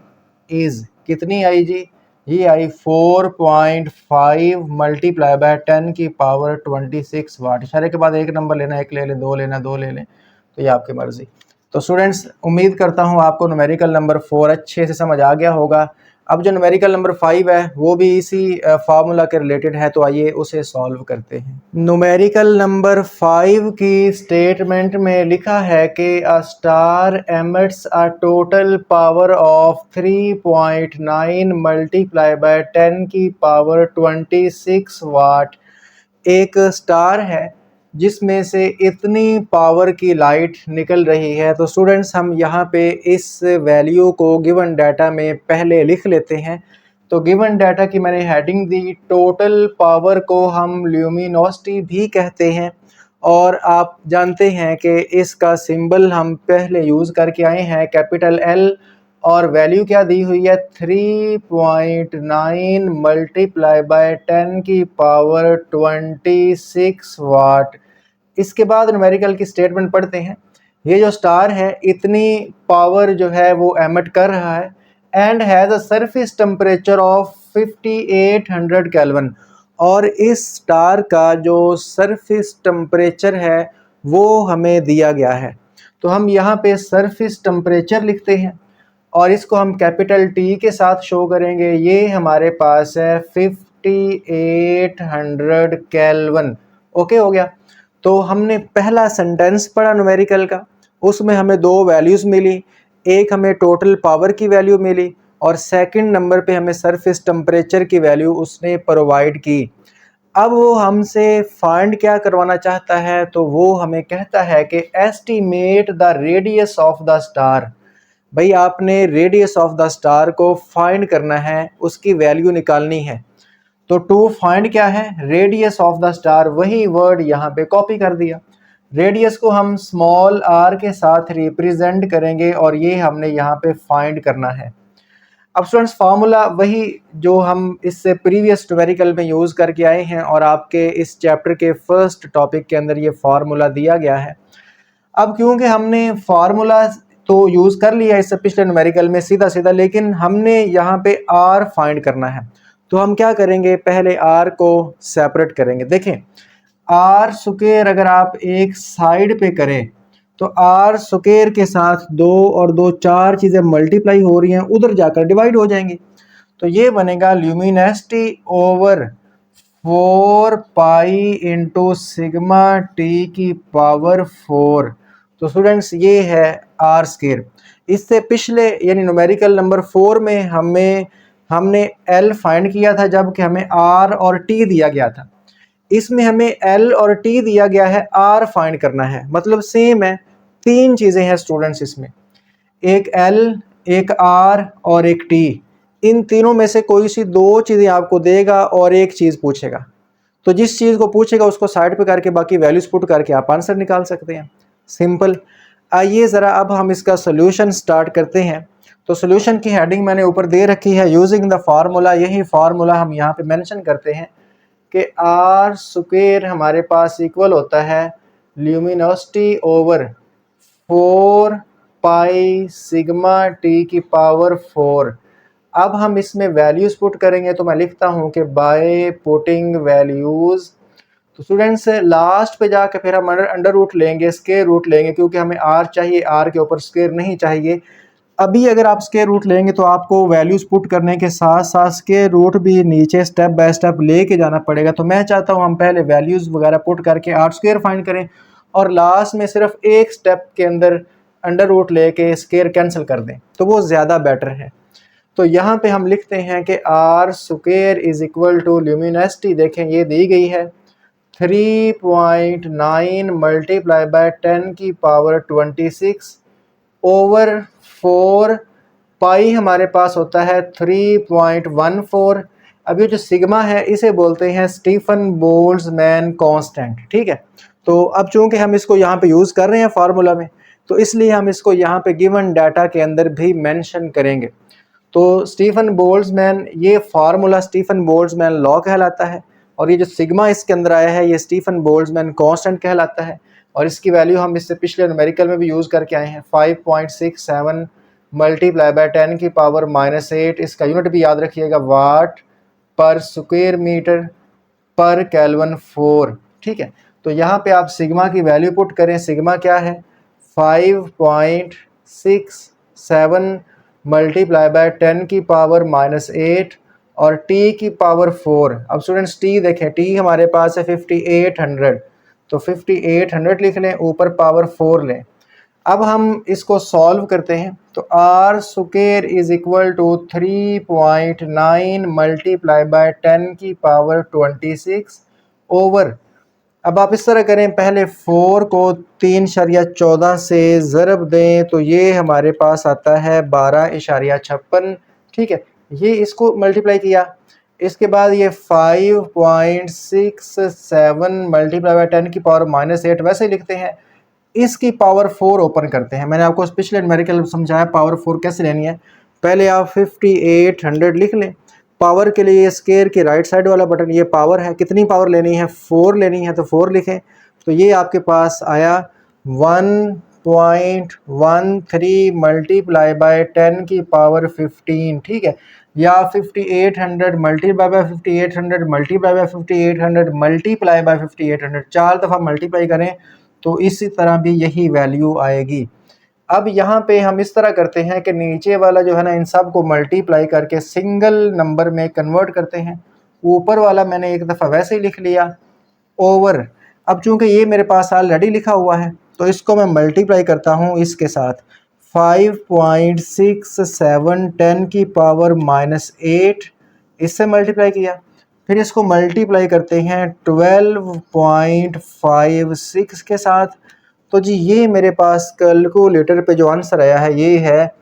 Speaker 1: इज़ कितनी आई जी, ये आई 4.5 मल्टीप्लाई बाय 10 की पावर 26 वाट। इशारे के बाद एक नंबर लेना, एक ले लें, दो लेना, दो ले लें, तो ये आपकी मर्ज़ी। तो स्टूडेंट्स उम्मीद करता हूँ आपको न्यूमेरिकल नंबर 4 अच्छे से समझ आ गया होगा। अब जो न्यूमेरिकल नंबर 5 है वो भी इसी फार्मूला के रिलेटेड है, तो आइए उसे सॉल्व करते हैं। न्यूमेरिकल नंबर 5 की स्टेटमेंट में लिखा है कि a star emits a total power of 3.9 multiply by 10 की पावर 26 वाट। एक स्टार है जिसमें से इतनी पावर की लाइट निकल रही है। तो स्टूडेंट्स हम यहाँ पे इस वैल्यू को गिवन डाटा में पहले लिख लेते हैं। तो गिवन डाटा की मैंने हेडिंग दी, टोटल पावर को हम ल्यूमिनोसिटी भी कहते हैं और आप जानते हैं कि इसका सिंबल हम पहले यूज़ करके आए हैं कैपिटल एल, और वैल्यू क्या दी हुई है 3.9 मल्टीप्लाई बाय 10 की पावर 26 वाट। इसके बाद न्यूमेरिकल की स्टेटमेंट पढ़ते हैं। ये जो स्टार है इतनी पावर जो है वो एमिट कर रहा है and has a surface temperature of 5800 kelvin, और इस स्टार का जो सरफेस टेम्परेचर है वो हमें दिया गया है। तो हम यहाँ पे सरफेस टेम्परेचर लिखते हैं और इसको हम कैपिटल टी के साथ शो करेंगे। ये हमारे पास है 5800 केल्विन। ओके हो गया। तो हमने पहला सेंटेंस पढ़ा न्यूमेरिकल का, उसमें हमें दो वैल्यूज़ मिली, एक हमें टोटल पावर की वैल्यू मिली और सेकंड नंबर पे हमें सरफेस टेम्परेचर की वैल्यू उसने प्रोवाइड की। अब वो हमसे फाइंड क्या करवाना चाहता है, तो वो हमें कहता है कि estimate the radius of the star. भाई आपने रेडियस ऑफ द स्टार को फाइंड करना है, उसकी वैल्यू निकालनी है। तो टू फाइंड क्या है, रेडियस ऑफ द स्टार, वही वर्ड यहाँ पे कॉपी कर दिया। रेडियस को हम स्मॉल आर के साथ रिप्रेजेंट करेंगे और ये हमने यहाँ पे फाइंड करना है। अब स्टूडेंट्स फार्मूला वही जो हम इससे प्रीवियस न्यूमेरिकल में यूज़ करके आए हैं और आपके इस चैप्टर के फर्स्ट टॉपिक के अंदर ये फार्मूला दिया गया है। अब क्योंकि हमने फार्मूला तो यूज़ कर लिया इससे पिछले न्यूमेरिकल में सीधा सीधा, लेकिन हमने यहाँ पे आर फाइंड करना है। तो हम क्या करेंगे, पहले आर को सेपरेट करेंगे। देखें आर स्क्वायर अगर आप एक साइड पे करें तो आर स्क्वायर के साथ 2 और 2 4 चीज़ें मल्टीप्लाई हो रही हैं, उधर जाकर डिवाइड हो जाएंगी। तो ये बनेगा luminosity over 4 pi into sigma T की पावर 4। तो स्टूडेंट्स ये है आर स्क्वायर। इससे पिछले यानी न्यूमेरिकल नंबर 4 में हमने एल फाइंड किया था, जबकि हमें आर और टी दिया गया था। इसमें हमें एल और टी दिया गया है, आर फाइंड करना है, मतलब सेम है। तीन चीज़ें हैं स्टूडेंट्स इसमें, एक एल, एक आर और एक टी। इन तीनों में से कोई सी दो चीज़ें आपको देगा और एक चीज़ पूछेगा। तो जिस चीज़ को पूछेगा उसको साइड पे करके बाकी वैल्यूज पुट करके आप आंसर निकाल सकते हैं। सिंपल। आइए ज़रा अब हम इसका सोल्यूशन स्टार्ट करते हैं। तो सोल्यूशन की हेडिंग मैंने ऊपर दे रखी है, यूजिंग द फार्मूला। यही फार्मूला हम यहाँ पे मेंशन करते हैं कि आर स्क्वायर हमारे पास इक्वल होता है luminosity over 4 pi sigma T की पावर 4। अब हम इसमें वैल्यूज़ पुट करेंगे, तो मैं लिखता हूँ कि बाय पुटिंग वैल्यूज़। तो स्टूडेंट्स लास्ट पे जाकर फिर हम अंडर रूट लेंगे, स्क्वायर रूट लेंगे, क्योंकि हमें आर चाहिए, आर के ऊपर स्क्वायर नहीं चाहिए। अभी अगर आप स्क्वायर रूट लेंगे तो आपको वैल्यूज़ पुट करने के साथ साथ स्क्वायर रूट भी नीचे स्टेप बाय स्टेप लेके जाना पड़ेगा। तो मैं चाहता हूँ हम पहले वैल्यूज़ वगैरह पुट करके आर स्क्वायर फाइंड करें और लास्ट में सिर्फ एक स्टेप के अंदर अंडर रूट लेके स्क्वायर कैंसिल कर दें, तो वो ज़्यादा बेटर है। तो यहाँ पे हम लिखते हैं कि r square is equal to luminosity, देखें ये दी गई है 3.9 मल्टीप्लाई बाय 10 की पावर 26 ओवर 4 पाई हमारे पास होता है 3.14। अब ये जो सिग्मा है इसे बोलते हैं स्टीफन बोल्ट्जमैन कांस्टेंट, ठीक है। तो अब चूंकि हम इसको यहाँ पे यूज़ कर रहे हैं फार्मूला में, तो इसलिए हम इसको यहाँ पे गिवन डाटा के अंदर भी मेंशन करेंगे। तो स्टीफन बोल्ट्जमैन, ये फार्मूला स्टीफन बोल्ट्जमैन लॉ कहलाता है और ये जो सिग्मा इसके अंदर आया है ये स्टीफन बोल्ट्जमैन कांस्टेंट कहलाता है। और इसकी वैल्यू हम इससे पिछले न्यूमेरिकल में भी यूज़ करके आए हैं 5.67 मल्टीप्लाई बाय 10 की पावर -8। इसका यूनिट भी याद रखिएगा, वाट पर स्क्वायर मीटर पर केल्विन 4, ठीक है। तो यहाँ पे आप सिग्मा की वैल्यू पुट करें। सिग्मा क्या है 5.67 मल्टीप्लाई बाय 10 की पावर -8 और t की पावर 4। अब स्टूडेंट्स t देखें, t हमारे पास है 5800, तो 5800 लिख लें, ऊपर पावर 4 लें। अब हम इसको सॉल्व करते हैं। तो r square is equal to 3.9 multiply by 10 की पावर 26 ओवर, अब आप इस तरह करें, पहले 4 को 3.14 से ज़रब दें तो ये हमारे पास आता है 12.56, ठीक है। ये इसको मल्टीप्लाई किया, इसके बाद ये 5.67 मल्टीप्लाई बाय 10 की पावर -8 वैसे ही लिखते हैं। इसकी पावर 4 ओपन करते हैं। मैंने आपको स्पेशल न्यूमेरिकल समझाया पावर 4 कैसे लेनी है। पहले आप 5800 लिख लें। पावर के लिए स्केयर के राइट साइड वाला बटन ये पावर है, कितनी पावर लेनी है, 4 लेनी है तो 4 लिखें। तो ये आपके पास आया 1.13 मल्टीप्लाई बाय 10 की पावर 15, ठीक है। या 5800 multiply by 5800 multiply by 5800 multiply by 5800, 4 दफ़ा मल्टीप्लाई करें तो इसी तरह भी यही वैल्यू आएगी। अब यहाँ पे हम इस तरह करते हैं कि नीचे वाला जो है ना, इन सब को मल्टीप्लाई करके सिंगल नंबर में कन्वर्ट करते हैं। ऊपर वाला मैंने एक दफ़ा वैसे ही लिख लिया ओवर। अब चूंकि ये मेरे पास ऑलरेडी लिखा हुआ है तो इसको मैं मल्टीप्लाई करता हूँ इसके साथ। 5.67 10 की पावर -8 इससे मल्टीप्लाई किया। फिर इसको मल्टीप्लाई करते हैं 12.56 के साथ। तो जी ये मेरे पास कैलकुलेटर पे जो आंसर आया है ये है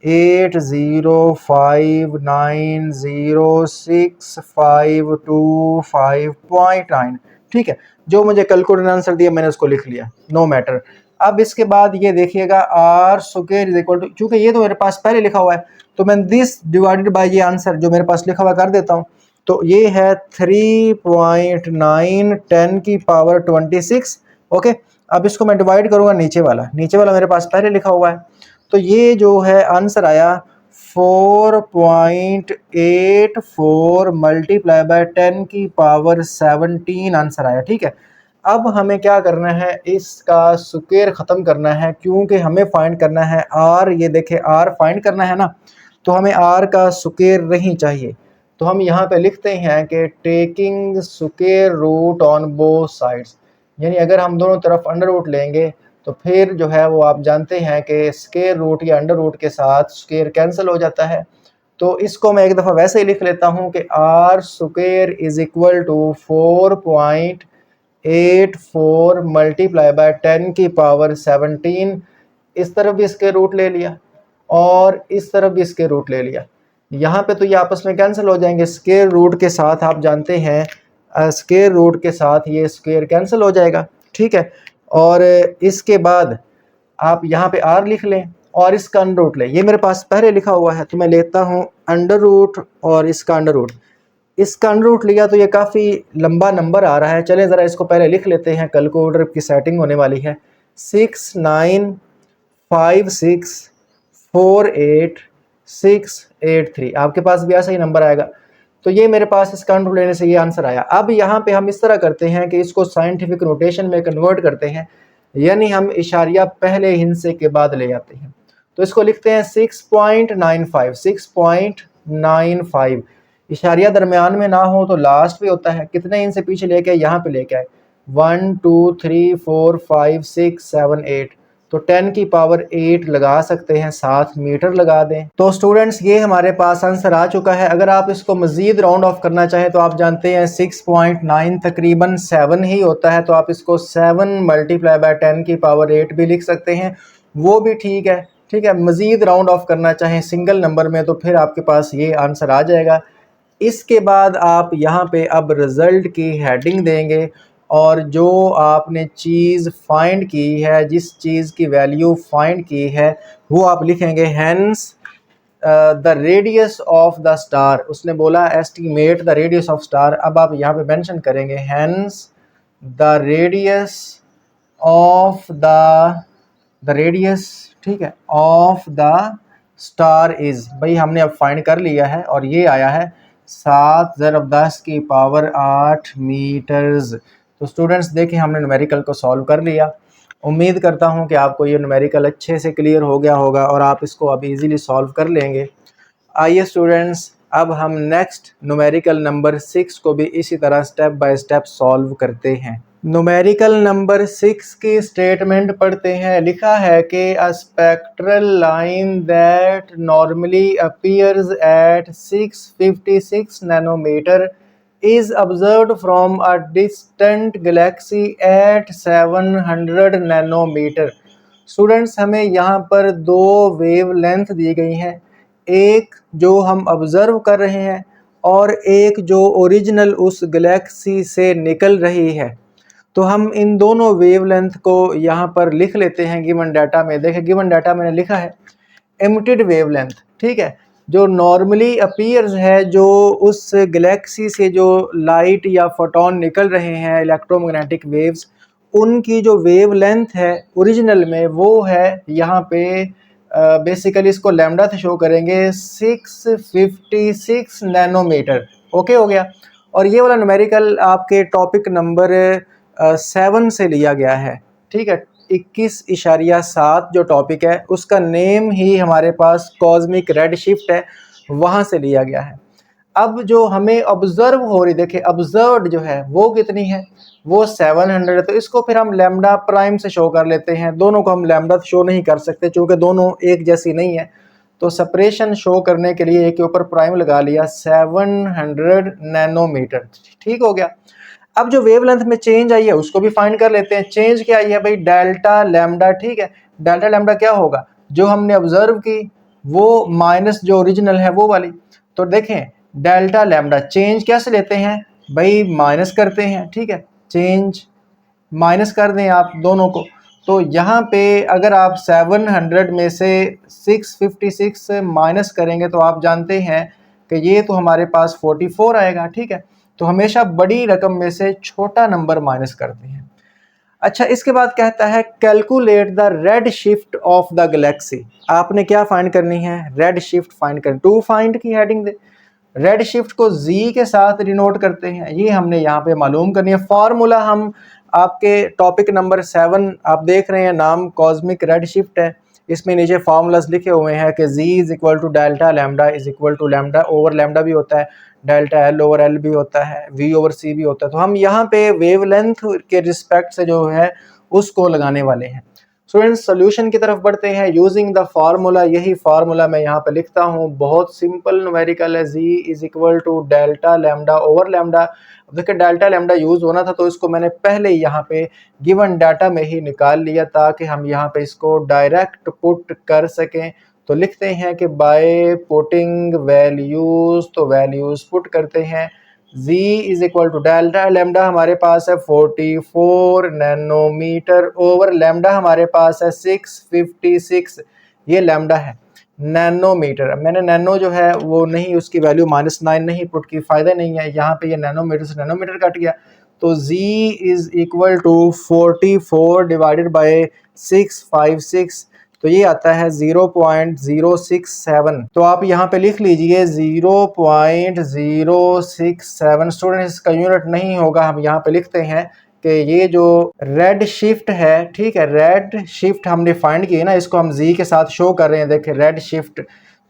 Speaker 1: 805906525.9। ठीक है, जो मुझे कैलकुलेटर ने आंसर दिया मैंने उसको लिख लिया, नो मैटर। अब इसके बाद ये देखिएगा r square is equal to, चूंकि ये तो मेरे पास पहले लिखा हुआ है तो मैं दिस डिवाइडेड बाय ये आंसर जो मेरे पास लिखा हुआ कर देता हूँ। तो ये है 3.9 10 की पावर 26। ओके, अब इसको मैं डिवाइड करूंगा नीचे वाला मेरे पास पहले लिखा हुआ है। तो ये जो है आंसर आया 4.84 मल्टीप्लाई बाय 10 की पावर 17 आंसर आया। ठीक है, अब हमें क्या करना है, इसका स्क्वायर ख़त्म करना है क्योंकि हमें फाइंड करना है आर। ये देखें आर फाइंड करना है ना, तो हमें आर का स्क्वायर नहीं चाहिए। तो हम यहाँ पे लिखते हैं कि taking square root on both sides, यानी अगर हम दोनों तरफ अंडर रूट लेंगे तो फिर जो है वो आप जानते हैं कि स्क्वायर रूट या अंडर रूट के साथ स्क्वायर कैंसिल हो जाता है। तो इसको मैं एक दफ़ा वैसे ही लिख लेता हूँ कि r square is equal to 4.84 multiply by 10 की पावर 17। इस तरफ भी इसके रूट ले लिया और इस तरफ भी इसके रूट ले लिया। यहाँ पे तो ये आपस में कैंसिल हो जाएंगे, स्क्वायर रूट के साथ आप जानते हैं स्क्वायर रूट के साथ ये स्क्वायर कैंसिल हो जाएगा। ठीक है, और इसके बाद आप यहाँ पे आर लिख लें और इसका अंडर रूट लें। ये मेरे पास पहले लिखा हुआ है तो मैं लेता हूँ अंडर रूट और इसका अंडर रूट। इसका अंडर रूट लिया तो ये काफ़ी लंबा नंबर आ रहा है, चलें ज़रा इसको पहले लिख लेते हैं, कैलकुलेटर की सेटिंग होने वाली है। 695648683, आपके पास भी ऐसा ही नंबर आएगा। तो ये मेरे पास इसका अंडर रूट लेने से ये आंसर आया। अब यहाँ पे हम इस तरह करते हैं कि इसको साइंटिफिक नोटेशन में कन्वर्ट करते हैं, यानी हम इशारिया पहले हिंसे के बाद ले आते हैं। तो इसको लिखते हैं 6.95 इशारिया दरमियान में ना हो तो लास्ट पे होता है, कितने हिंसे पीछे लेके यहाँ पे लेके आए 1 2 3 4 5 6 7 8। तो 10 की पावर 8 लगा सकते हैं, 7 मीटर लगा दें। तो स्टूडेंट्स ये हमारे पास आंसर आ चुका है। अगर आप इसको मज़ीद राउंड ऑफ करना चाहें तो आप जानते हैं 6.9 तकरीबन 7 ही होता है, तो आप इसको 7 मल्टीप्लाई बाय 10 की पावर 8 भी लिख सकते हैं, वो भी ठीक है। ठीक है, मज़ीद राउंड ऑफ करना चाहें सिंगल नंबर में तो फिर आपके पास ये आंसर आ जाएगा। इसके बाद आप यहाँ पे अब रिज़ल्ट की हेडिंग देंगे और जो आपने चीज़ फाइंड की है, जिस चीज़ की वैल्यू फाइंड की है वो आप लिखेंगे hence the radius of the star. उसने बोला estimate the radius of star. अब आप यहाँ पे मेंशन करेंगे hence the radius of the radius, ठीक है, ऑफ द स्टार इज़, भाई हमने अब फाइंड कर लिया है और ये आया है 7 ज़रब 10 की पावर 8 मीटर्स। तो स्टूडेंट्स देखिए हमने न्यूमेरिकल को सॉल्व कर लिया। उम्मीद करता हूँ कि आपको ये न्यूमेरिकल अच्छे से क्लियर हो गया होगा और आप इसको अब इजीली सॉल्व कर लेंगे। आइए स्टूडेंट्स अब हम नेक्स्ट न्यूमेरिकल नंबर 6 को भी इसी तरह स्टेप बाय स्टेप सॉल्व करते हैं। न्यूमेरिकल नंबर 6 की स्टेटमेंट पढ़ते हैं। लिखा है कि a spectral line that normally appears at 656 nanometre is observed from a distant galaxy at 700 nanometre. Students हमें यहाँ पर दो वेव लेंथ दी गई हैं, एक जो हम ऑब्ज़र्व कर रहे हैं और एक जो ओरिजिनल उस गैलेक्सी से निकल रही है। तो हम इन दोनों वेवलेंथ को यहाँ पर लिख लेते हैं गिवन डाटा में। देखिए गिवन डाटा मैंने लिखा है एमिटेड वेवलेंथ, ठीक है, जो नॉर्मली अपीयर्स है, जो उस गैलेक्सी से जो लाइट या फोटोन निकल रहे हैं इलेक्ट्रोमैग्नेटिक वेव्स, उनकी जो वेवलेंथ है ओरिजिनल में वो है यहाँ पे बेसिकली इसको लैम्डा से शो करेंगे 656 नैनोमीटर। ओके हो गया। और ये वाला न्यूमेरिकल आपके टॉपिक नंबर 7 से लिया गया है, ठीक है। 21.7 जो टॉपिक है उसका नेम ही हमारे पास कॉस्मिक रेड शिफ्ट है, वहाँ से लिया गया है। अब जो हमें ऑब्जर्व हो रही, देखिए ऑब्जर्व्ड जो है वो कितनी है, वो 700 है। तो इसको फिर हम लैम्डा प्राइम से शो कर लेते हैं। दोनों को हम लैम्डा शो नहीं कर सकते क्योंकि दोनों एक जैसी नहीं है। तो सेपरेशन शो करने के लिए एक के ऊपर प्राइम लगा लिया, 700 नैनोमीटर, ठीक हो गया। अब जो वेवलेंथ में चेंज आई है उसको भी फाइंड कर लेते हैं। चेंज क्या आई है भाई, डेल्टा लैम्डा, ठीक है। डेल्टा लैम्डा क्या होगा, जो हमने ऑब्जर्व की वो माइनस जो ओरिजिनल है वो वाली। तो देखें डेल्टा लैम्डा चेंज कैसे लेते हैं भाई, माइनस करते हैं, ठीक है। चेंज माइनस कर दें आप दोनों को, तो यहाँ पे अगर आप 700 में से 656 माइनस करेंगे तो आप जानते हैं कि ये तो हमारे पास 44 आएगा, ठीक है। तो हमेशा बड़ी रकम में से छोटा नंबर माइनस करते हैं। अच्छा, इसके बाद कहता है calculate the red shift of the Galaxy. आपने क्या फाइंड करनी है, रेड शिफ्ट फाइंड करनी। टू फाइंड की हेडिंग दे, रेड शिफ्ट को जी के साथ डिनोट करते हैं, ये हमने यहाँ पे मालूम करनी है। फार्मूला हम आपके टॉपिक नंबर 7 आप देख रहे हैं, नाम कॉस्मिक रेड शिफ्ट है। इसमें नीचे फार्मूलाज लिखे हुए हैं कि z is equal to delta lambda is equal to lambda over lambda भी होता है, डेल्टा एल ओवर एल भी होता है, वी ओवर सी भी होता है। तो हम यहाँ पे वेवलेंथ के रिस्पेक्ट से जो है उसको लगाने वाले हैं। स्टूडेंट्स सोल्यूशन की तरफ बढ़ते हैं यूजिंग द फार्मूला। यही फार्मूला मैं यहाँ पे लिखता हूँ, बहुत सिंपल न्यूमेरिकल है, z is equal to delta lambda over lambda. देखिए डेल्टा लैम्डा यूज होना था तो इसको मैंने पहले ही यहाँ पे गिवन डाटा में ही निकाल लिया ताकि हम यहाँ पे इसको डायरेक्ट पुट कर सकें। तो लिखते हैं कि बाय पुटिंग वैल्यूज, तो वैल्यूज पुट करते हैं। z is equal to delta lambda हमारे पास है 44 नैनोमीटर ओवर लैम्डा हमारे पास है 656, ये लैम्डा है नैनोमीटर। मैंने नैनो जो है वो नहीं, उसकी वैल्यू -9 नहीं पुट की, फ़ायदा नहीं है, यहाँ पे ये नैनोमीटर से नैनोमीटर कट गया। तो z is equal to 44 divided by 656, तो ये आता है 0.067। तो आप यहाँ पे लिख लीजिए 0.067। स्टूडेंट्स इसका यूनिट नहीं होगा, हम यहाँ पे लिखते हैं कि ये जो रेड शिफ्ट है, ठीक है, रेड शिफ्ट हमने फाइंड की है ना, इसको हम जी के साथ शो कर रहे हैं। देखिए रेड शिफ्ट,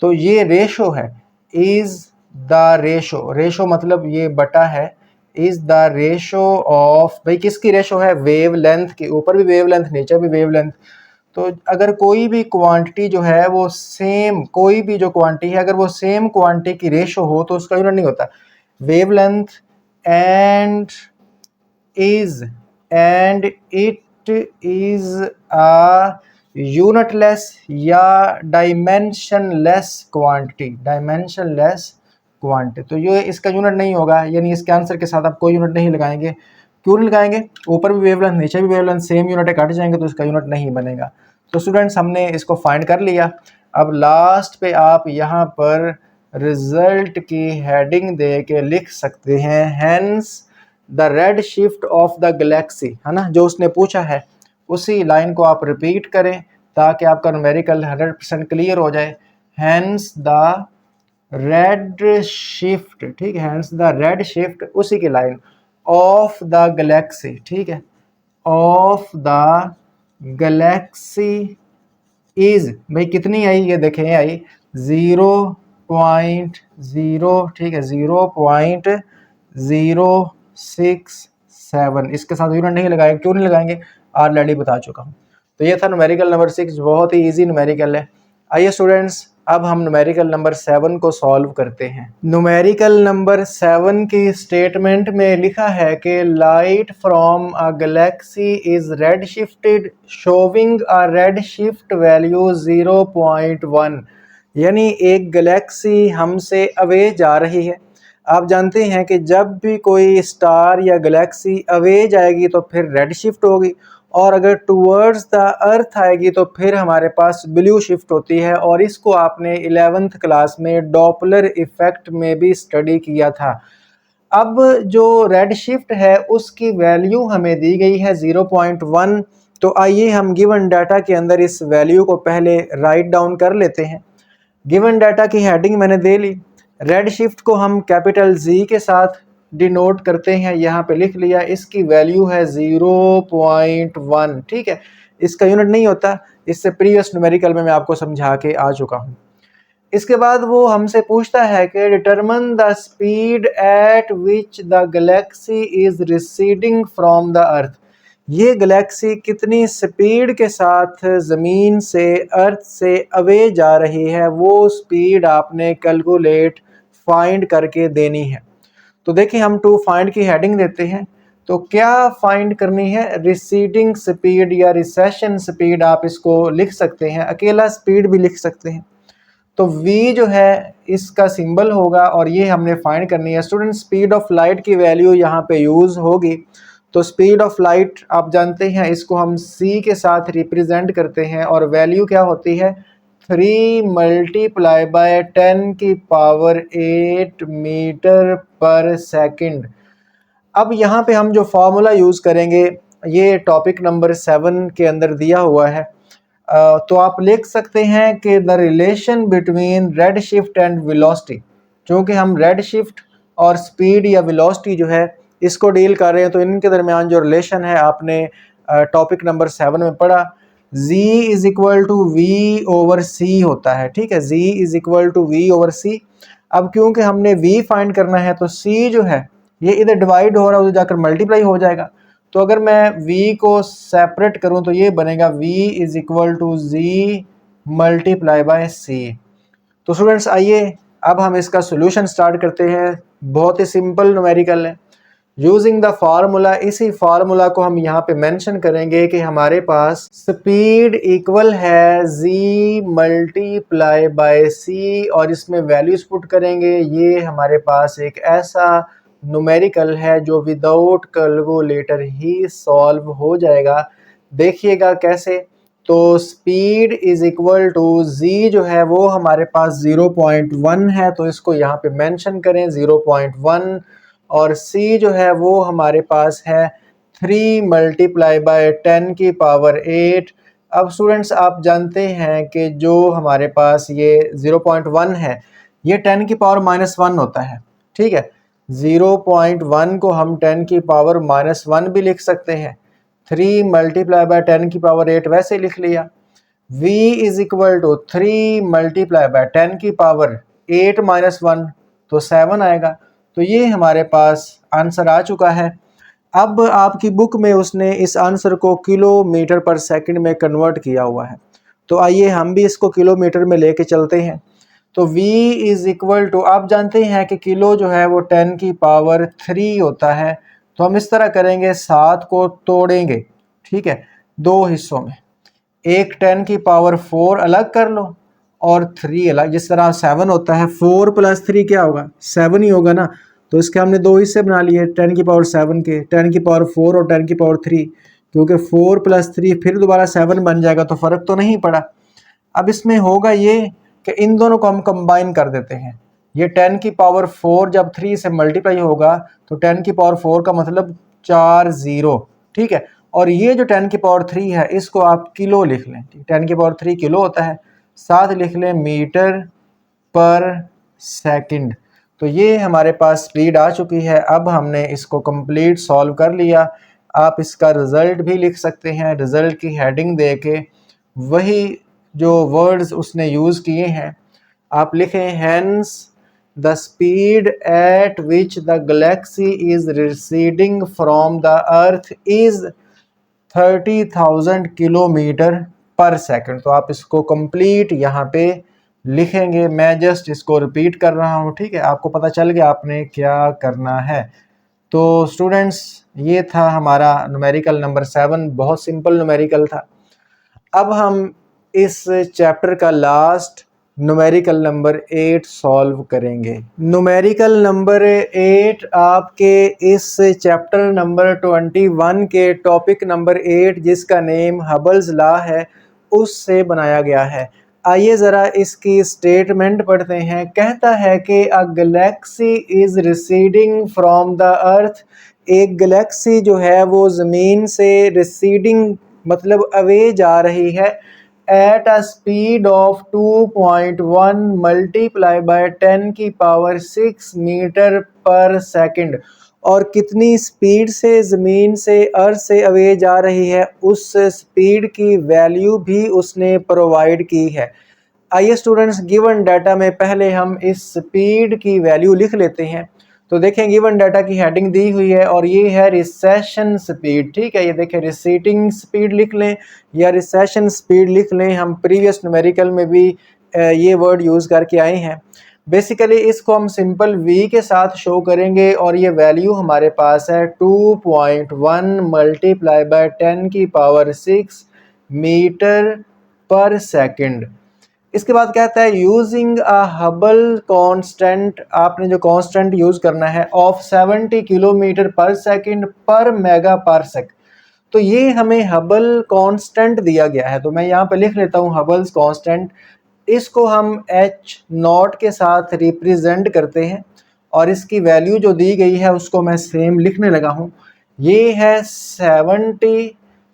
Speaker 1: तो ये रेशो है, इज द रेशो, रेशो मतलब ये बटा है, इज द रेशो ऑफ, भाई किसकी रेशो है, वेव लेंथ की। ऊपर भी वेव लेंथ नीचे भी वेव लेंथ। तो अगर कोई भी क्वांटिटी जो है वो सेम, कोई भी जो क्वांटिटी है अगर वो सेम क्वांटिटी की रेशो हो तो उसका यूनिट नहीं होता। Wavelength and it is a unitless या डायमेंशनलेस क्वांटिटी, डायमेंशनलेस क्वांटिटी। तो ये इसका यूनिट नहीं होगा, यानी इसके आंसर के साथ आप कोई यूनिट नहीं लगाएंगे। क्यों नहीं लगाएंगे, ऊपर भी वेवलेंथ नीचे भी वेवलेंथ सेम यूनिट है, कट जाएंगे तो इसका यूनिट नहीं बनेगा। तो स्टूडेंट्स हमने इसको फाइंड कर लिया। अब लास्ट पे आप यहाँ पर रिजल्ट की हेडिंग दे के लिख सकते हैं hence the red shift of the Galaxy, है ना, जो उसने पूछा है उसी लाइन को आप रिपीट करें ताकि आपका न्यूमेरिकल 100% क्लियर हो जाए। हेंस द रेड शिफ्ट, ठीक है, हेंस द रेड शिफ्ट, उसी की लाइन ऑफ द गैलेक्सी, ठीक है, ऑफ द गैलेक्सी इज, भाई कितनी आई ये देखें, आई 0.0, ठीक है, 0.067। इसके साथ यूनिट नहीं लगाएंगे, क्यों नहीं लगाएंगे, ऑलरेडी बता चुका हूँ। तो ये था न्यूमेरिकल नंबर 6, बहुत ही इजी न्यूमेरिकल है। आइए स्टूडेंट्स अब हम न्यूमेरिकल नंबर 7 को सॉल्व करते हैं। न्यूमेरिकल नंबर 7 की स्टेटमेंट में लिखा है कि light from a Galaxy is red shifted showing a red shift value 0.1, यानी एक गैलेक्सी हमसे अवे जा रही है। आप जानते हैं कि जब भी कोई स्टार या गैलेक्सी अवे जाएगी तो फिर रेड शिफ्ट होगी, और अगर टूवर्ड्स द अर्थ आएगी तो फिर हमारे पास ब्लू शिफ्ट होती है। और इसको आपने 11th क्लास में डॉपलर इफ़ेक्ट में भी स्टडी किया था। अब जो रेड शिफ्ट है उसकी वैल्यू हमें दी गई है 0.1। तो आइए हम गिवन डाटा के अंदर इस वैल्यू को पहले राइट डाउन कर लेते हैं। गिवन डाटा की हेडिंग मैंने दे ली। रेड शिफ्ट को हम कैपिटल Z के साथ डिनोट करते हैं, यहाँ पे लिख लिया। इसकी वैल्यू है 0.1, ठीक है। इसका यूनिट नहीं होता, इससे प्रीवियस न्यूमेरिकल में मैं आपको समझा के आ चुका हूँ। इसके बाद वो हमसे पूछता है कि determine the speed at which the galaxy is receding from the अर्थ। ये गैलेक्सी कितनी स्पीड के साथ ज़मीन से, अर्थ से अवे जा रही है, वो स्पीड आपने कैलकुलेट फाइंड करके देनी है। तो देखिए हम टू फाइंड की हेडिंग देते हैं। तो क्या फाइंड करनी है? रिसीडिंग स्पीड या रिसेशन स्पीड आप इसको लिख सकते हैं, अकेला स्पीड भी लिख सकते हैं। तो v जो है इसका सिंबल होगा और ये हमने फाइंड करनी है। स्टूडेंट, स्पीड ऑफ लाइट की वैल्यू यहाँ पे यूज़ होगी। तो स्पीड ऑफ लाइट आप जानते हैं, इसको हम c के साथ रिप्रेजेंट करते हैं और वैल्यू क्या होती है? 3 मल्टीप्लाई बाय 10 की पावर 8 मीटर पर सेकंड। अब यहाँ पे हम जो फार्मूला यूज़ करेंगे ये टॉपिक नंबर 7 के अंदर दिया हुआ है। तो आप लिख सकते हैं कि the relation between red shift and velocity. क्योंकि हम रेड शिफ्ट और स्पीड या वेलोसिटी जो है इसको डील कर रहे हैं, तो इनके दरमियान जो रिलेशन है आपने टॉपिक नंबर 7 में पढ़ा। z is equal to v over c होता है, ठीक है। z is equal to v over c. अब क्योंकि हमने v फाइंड करना है तो c जो है ये इधर डिवाइड हो रहा है, उधर जाकर मल्टीप्लाई हो जाएगा। तो अगर मैं v को सेपरेट करूं तो ये बनेगा v is equal to z multiply by c। तो स्टूडेंट्स आइए अब हम इसका सोल्यूशन स्टार्ट करते हैं। बहुत ही सिंपल न्यूमेरिकल है। यूजिंग द फार्मूला, इसी फार्मूला को हम यहाँ पे मेंशन करेंगे कि हमारे पास स्पीड इक्वल है z मल्टीप्लाई बाय c और इसमें वैल्यूज पुट करेंगे। ये हमारे पास एक ऐसा न्यूमेरिकल है जो विदाउट कैलकुलेटर ही सॉल्व हो जाएगा। देखिएगा कैसे। तो speed is equal to z जो है वो हमारे पास 0.1 है, तो इसको यहाँ पे मेंशन करें 0.1। और c जो है वो हमारे पास है 3 मल्टीप्लाई बाय 10 की पावर 8। अब स्टूडेंट्स आप जानते हैं कि जो हमारे पास ये 0.1 है ये 10 की पावर -1 होता है, ठीक है। 0.1 को हम 10 की पावर -1 भी लिख सकते हैं। 3 मल्टीप्लाई बाय 10 की पावर 8 वैसे लिख लिया। v is equal to 3 multiply by 10 की पावर 8 -1 तो 7 आएगा। तो ये हमारे पास आंसर आ चुका है। अब आपकी बुक में उसने इस आंसर को किलोमीटर पर सेकंड में कन्वर्ट किया हुआ है। तो आइए हम भी इसको किलोमीटर में लेके चलते हैं। तो v इज इक्वल टू, आप जानते हैं कि किलो जो है वो 10 की पावर 3 होता है। तो हम इस तरह करेंगे, 7 को तोड़ेंगे, ठीक है, 2 हिस्सों में। एक 10 की पावर 4 अलग कर लो और 3 अलग। जिस तरह 7 होता है, 4 + 3 क्या होगा? 7 ही होगा ना। तो इसके हमने 2 हिस्से बना लिए, 10 की पावर 7 के, 10 की पावर 4 और 10 की पावर 3। क्योंकि 4 + 3 फिर दोबारा 7 बन जाएगा, तो फ़र्क तो नहीं पड़ा। अब इसमें होगा ये कि इन दोनों को हम कंबाइन कर देते हैं। ये 10 की पावर 4 जब 3 से मल्टीप्लाई होगा तो 10 की पावर 4 का मतलब 4 0, ठीक है। और ये जो 10 की पावर 3 है इसको आप किलो लिख लें। 10 की पावर 3 किलो होता है। साथ लिख लें मीटर पर सेकंड। तो ये हमारे पास स्पीड आ चुकी है। अब हमने इसको कंप्लीट सॉल्व कर लिया। आप इसका रिज़ल्ट भी लिख सकते हैं। रिज़ल्ट की हेडिंग दे के वही जो वर्ड्स उसने यूज़ किए हैं आप लिखें, hence the speed at which the galaxy is receding from the earth is 30,000 kilometre per second. तो आप इसको कंप्लीट यहाँ पे लिखेंगे। मैं जस्ट इसको रिपीट कर रहा हूँ, ठीक है, आपको पता चल गया आपने क्या करना है। तो स्टूडेंट्स ये था हमारा न्यूमेरिकल नंबर 7। बहुत सिंपल न्यूमेरिकल था। अब हम इस चैप्टर का लास्ट न्यूमेरिकल नंबर 8 सॉल्व करेंगे। न्यूमेरिकल नंबर 8 आपके इस चैप्टर नंबर 21 के टॉपिक नंबर 8 जिसका नेम हबल्स लॉ है उससे बनाया गया है। आइए ज़रा इसकी स्टेटमेंट पढ़ते हैं। कहता है कि a galaxy is receding from the earth. एक गैलेक्सी जो है वो ज़मीन से रिसीडिंग मतलब अवे जा रही है at a speed of 2.1 multiply by 10 की पावर 6 मीटर पर सेकंड। और कितनी स्पीड से ज़मीन से अर्थ से अवे जा रही है उस स्पीड की वैल्यू भी उसने प्रोवाइड की है। आइए स्टूडेंट्स, गिवन डाटा में पहले हम इस स्पीड की वैल्यू लिख लेते हैं। तो देखें गिवन डाटा की हेडिंग दी हुई है और ये है रिसेशन स्पीड। ठीक है, ये देखें रिसीडिंग स्पीड लिख लें या रिसेशन स्पीड लिख लें। हम प्रीवियस न्यूमेरिकल में भी ये वर्ड यूज़ करके आए हैं। बेसिकली इसको हम सिंपल v के साथ शो करेंगे और ये वैल्यू हमारे पास है 2.1 मल्टीप्लाई बाय 10 की पावर 6 मीटर पर सेकंड। इसके बाद कहता है यूजिंग अ हबल कांस्टेंट, आपने जो कांस्टेंट यूज करना है ऑफ 70 किलोमीटर पर सेकंड पर मेगा पर सेकंड। तो ये हमें हबल कांस्टेंट दिया गया है, तो मैं यहाँ पे लिख लेता हूँ हबल्स कांस्टेंट। इसको हम h नॉट के साथ रिप्रेजेंट करते हैं और इसकी वैल्यू जो दी गई है उसको मैं सेम लिखने लगा हूँ। ये है 70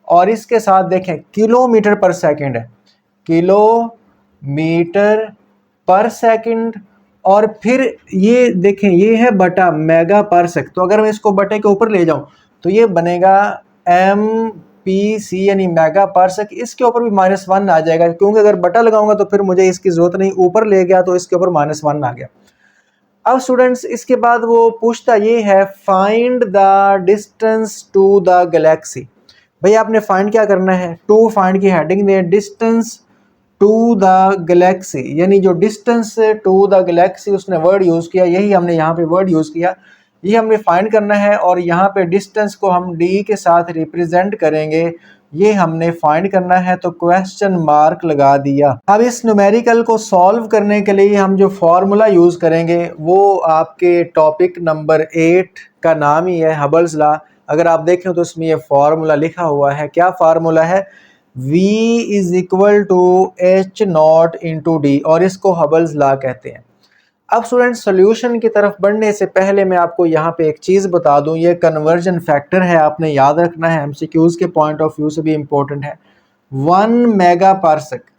Speaker 1: और इसके साथ देखें किलोमीटर पर सेकंड है, किलोमीटर पर सेकंड। और फिर ये देखें ये है बटा मेगा पर सेकंड। तो अगर मैं इसको बटे के ऊपर ले जाऊं तो ये बनेगा MPC यानी मेगा पर सेकंड। इसके ऊपर भी -1 आ जाएगा क्योंकि अगर बटा लगाऊंगा तो फिर मुझे इसकी जरूरत नहीं, ऊपर ले गया तो इसके ऊपर -1 आ गया। अब स्टूडेंट्स इसके बाद वो पूछता ये है find the distance to the galaxy. भाई आपने फाइंड क्या करना है, टू फाइंड की हेडिंग दे, डिस्टेंस टू द गैलेक्सी यानी जो डिस्टेंस टू द गैलेक्सी उसने वर्ड यूज़ किया, यही हमने यहाँ पे वर्ड यूज़ किया, ये हमने फाइंड करना है। और यहाँ पे डिस्टेंस को हम d के साथ रिप्रेजेंट करेंगे, ये हमने फाइंड करना है, तो क्वेश्चन मार्क लगा दिया। अब इस न्यूमेरिकल को सॉल्व करने के लिए हम जो फॉर्मूला यूज़ करेंगे वो आपके टॉपिक नंबर 8 का नाम ही है हबल्स लॉ। अगर आप देखें तो इसमें ये फार्मूला लिखा हुआ है। क्या फार्मूला है, v is equal to H naught into D, और इसको हबल्स लॉ कहते हैं। अब स्टूडेंट सोल्यूशन की तरफ बढ़ने से पहले मैं आपको यहाँ पे एक चीज़ बता दूँ, ये कन्वर्जन फैक्टर है, आपने याद रखना है, एमसीक्यूज़ के पॉइंट ऑफ व्यू से भी इम्पोर्टेंट है। 1 मेगा पर सेकंड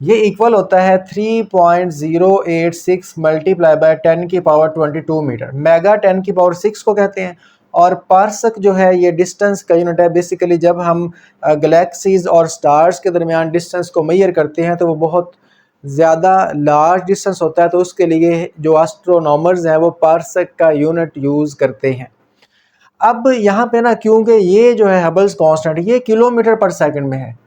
Speaker 1: ये इक्वल होता है 3.086 मल्टीप्लाई बाय 10 की पावर 22 मीटर। मेगा 10 की पावर 6 को कहते हैं और पार्सक जो है ये डिस्टेंस का यूनिट है। बेसिकली जब हम गैलेक्सीज और स्टार्स के दरमियान डिस्टेंस को मेजर करते हैं तो वो बहुत ज़्यादा लार्ज डिस्टेंस होता है, तो उसके लिए जो एस्ट्रोनॉमर्स हैं वो पार्सक का यूनिट यूज़ करते हैं। अब यहाँ पे ना क्योंकि ये जो है हबल्स कांस्टेंट ये किलोमीटर पर सेकंड में है,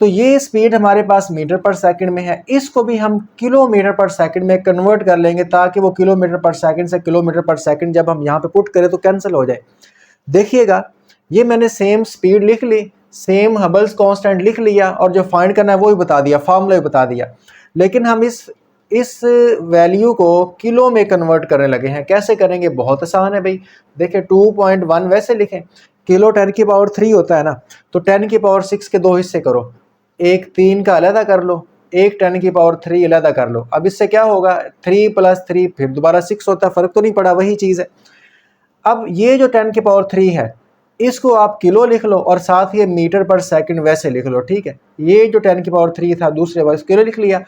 Speaker 1: तो ये स्पीड हमारे पास मीटर पर सेकंड में है, इसको भी हम किलोमीटर पर सेकंड में कन्वर्ट कर लेंगे ताकि वो किलोमीटर पर सेकंड से किलोमीटर पर सेकंड जब हम यहाँ पे पुट करें तो कैंसिल हो जाए। देखिएगा ये मैंने सेम स्पीड लिख ली, सेम हबल्स कांस्टेंट लिख लिया और जो फाइंड करना है वो भी बता दिया, फार्मूला भी बता दिया, लेकिन हम इस वैल्यू को किलो में कन्वर्ट करने लगे हैं। कैसे करेंगे, बहुत आसान है भाई। देखिए 2.1 वैसे लिखें, किलो 10 की पावर 3 होता है ना, तो 10 की पावर 6 के 2 हिस्से करो, एक 3 का अलहदा कर लो, एक 10 की पावर 3 अलहदा कर लो। अब इससे क्या होगा, 3 + 3 फिर दोबारा 6 होता है, फ़र्क तो नहीं पड़ा, वही चीज़ है। अब ये जो 10 की पावर 3 है इसको आप किलो लिख लो और साथ ही मीटर पर सेकंड वैसे लिख लो, ठीक है। ये जो 10 की पावर 3 था दूसरे बार किलो लिख लिया।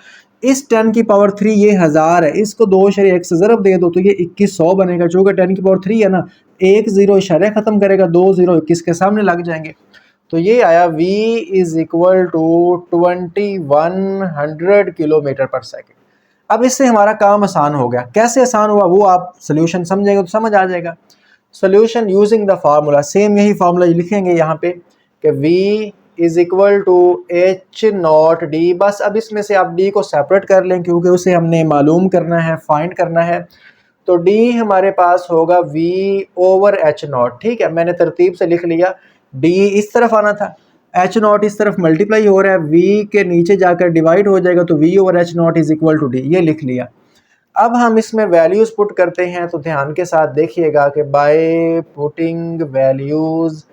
Speaker 1: इस 10 की पावर 3 ये 1000 है, इसको 2.1 से ज़रब दे दो तो ये 2100 बनेगा। चूँकि 10 की पावर 3 है ना, एक ज़ीरो इशारे ख़त्म करेगा, 2 ज़ीरो 21 के सामने लग जाएंगे। तो ये आया v is equal to 2100 kilometre per second. अब इससे हमारा काम आसान हो गया। कैसे आसान हुआ वो आप सोल्यूशन समझेंगे तो समझ आ जाएगा। Solution using the formula, same यही फार्मूला लिखेंगे यहाँ पे कि v is equal to H naught D. बस अब इसमें से आप d को सेपरेट कर लें क्योंकि उसे हमने मालूम करना है, फाइंड करना है। तो d हमारे पास होगा v ओवर एच नॉट, ठीक है। मैंने तरतीब से लिख लिया, d इस तरफ आना था, एच नॉट इस तरफ मल्टीप्लाई हो रहा है, वी के नीचे जाकर डिवाइड हो जाएगा, तो v over H naught is equal to D, ये लिख लिया। अब हम इसमें वैल्यूज़ पुट करते हैं, तो ध्यान के साथ देखिएगा कि बाय पुटिंग वैल्यूज़,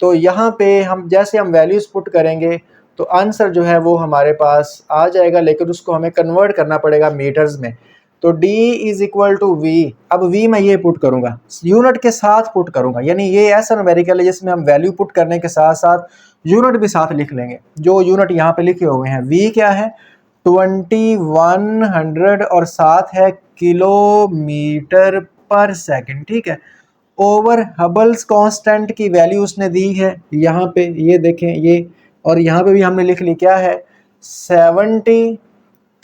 Speaker 1: तो यहाँ पे हम जैसे हम वैल्यूज़ पुट करेंगे तो आंसर जो है वो हमारे पास आ जाएगा, लेकिन उसको हमें कन्वर्ट करना पड़ेगा मीटर्स में। तो D is equal to v, अब V मैं ये पुट करूँगा, यूनिट के साथ पुट करूँगा, यानी ये ऐसा न्यूमेरिकल है जिसमें हम वैल्यू पुट करने के साथ साथ यूनिट भी साथ लिख लेंगे। जो यूनिट यहाँ पे लिखे हुए हैं, V क्या है 2100 और साथ है किलोमीटर पर सेकंड, ठीक है। ओवर हबल्स कांस्टेंट की वैल्यू उसने दी है यहाँ पे, ये देखें ये, और यहाँ पे भी हमने लिख ली क्या है 70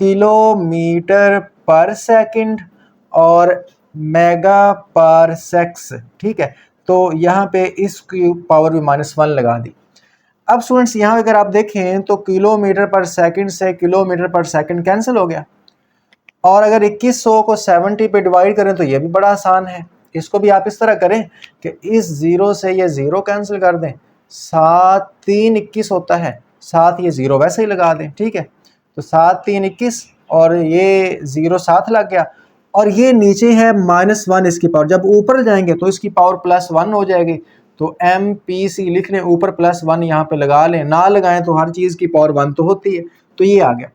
Speaker 1: किलोमीटर पर सेकंड और मेगा पर सेक्स, ठीक है। तो यहाँ पे इसकी पावर भी -1 लगा दी। अब स्टूडेंट्स यहाँ अगर आप देखें तो किलोमीटर पर सेकंड से किलोमीटर पर सेकंड कैंसिल हो गया, और अगर 2100 को 70 पे डिवाइड करें तो ये भी बड़ा आसान है। इसको भी आप इस तरह करें कि इस ज़ीरो से ये ज़ीरो कैंसिल कर दें, 7 3 21 होता है, साथ ये ज़ीरो वैसे ही लगा दें, ठीक है। तो 7 3 21 और ये ज़ीरो साथ लग गया, और ये नीचे है -1 इसकी पावर, जब ऊपर जाएंगे तो इसकी पावर +1 हो जाएगी। तो MPC लिख लें, ऊपर +1 यहाँ पे लगा लें, ना लगाएं तो हर चीज़ की पावर 1 तो होती है। तो ये आ गया।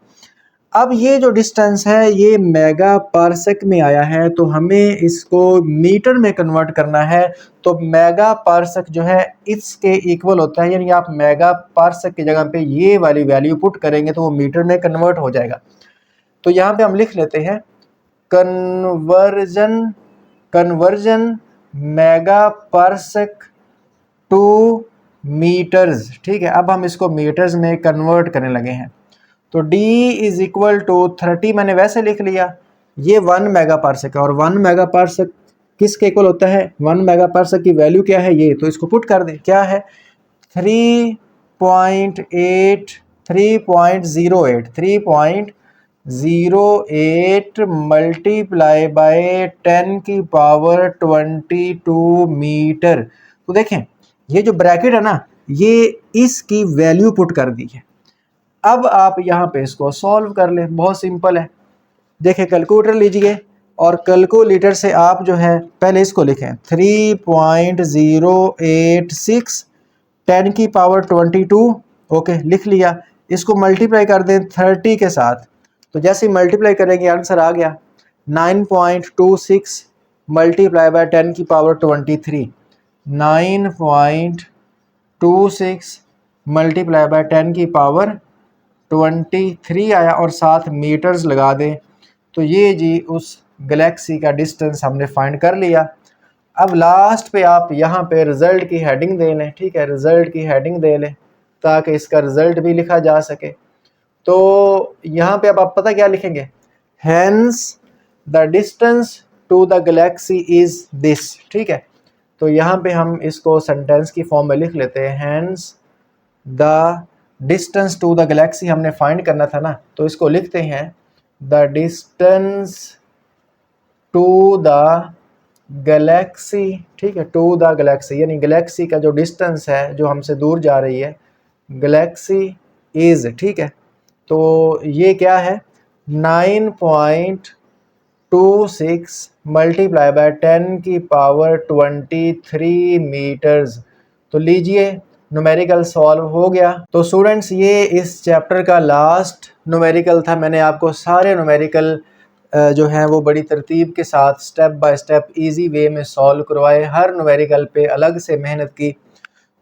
Speaker 1: अब ये जो डिस्टेंस है ये मेगा पारसेक में आया है, तो हमें इसको मीटर में कन्वर्ट करना है। तो मेगा पारसेक जो है इसके इक्वल होता है, यानी आप मेगा पारसेक की जगह पे ये वाली वैल्यू पुट करेंगे तो वो मीटर में कन्वर्ट हो जाएगा। तो यहाँ पे हम लिख लेते हैं conversion mega parsec to metres, ठीक है। अब हम इसको मीटर्स में कन्वर्ट करने लगे हैं। तो D इज़ इक्वल टू 30 मैंने वैसे लिख लिया, ये 1 मेगा पारसेक है, और 1 मेगा पारसेक किसके इक्वल होता है, 1 मेगा पारसेक की वैल्यू क्या है ये, तो इसको पुट कर दें, क्या है 3.08 मल्टीप्लाई बाय 10 की पावर 22 मीटर। तो देखें ये जो ब्रैकेट है ना, ये इसकी वैल्यू पुट कर दी है। अब आप यहाँ पे इसको सॉल्व कर लें, बहुत सिंपल है। देखिए कैलकुलेटर लीजिए, और कैलकुलेटर से आप जो है पहले इसको लिखें 3.086 10 की पावर 22, ओके लिख लिया। इसको मल्टीप्लाई कर दें 30 के साथ, तो जैसे ही मल्टीप्लाई करेंगे आंसर आ गया 9.26 मल्टीप्लाई बाय 10 की पावर 23, 9.26 मल्टीप्लाई बाय 10 की पावर 23 आया, और साथ मीटर्स लगा दें। तो ये जी उस गैलेक्सी का डिस्टेंस हमने फाइंड कर लिया। अब लास्ट पे आप यहाँ पे रिज़ल्ट की हेडिंग दे लें, ठीक है, रिज़ल्ट की हेडिंग दे लें ताकि इसका रिज़ल्ट भी लिखा जा सके। तो यहाँ पे अब आप पता क्या लिखेंगे, hence the distance to the galaxy is this, ठीक है। तो यहाँ पे हम इसको सेंटेंस की फॉर्म में लिख लेते हैं, hence the distance to the galaxy हमने फाइंड करना था ना, तो इसको लिखते हैं the distance to the galaxy, ठीक है, टू द गैलेक्सी यानी गैलेक्सी का जो डिस्टेंस है जो हमसे दूर जा रही है, गैलेक्सी इज़, ठीक है। तो ये क्या है 9.26 मल्टीप्लाई बाय 10 की पावर 23 मीटर्स। तो लीजिए न्यूमेरिकल सॉल्व हो गया। तो स्टूडेंट्स ये इस चैप्टर का लास्ट न्यूमेरिकल था। मैंने आपको सारे न्यूमेरिकल जो हैं वो बड़ी तरतीब के साथ step by step easy way में सॉल्व करवाए, हर न्यूमेरिकल पे अलग से मेहनत की।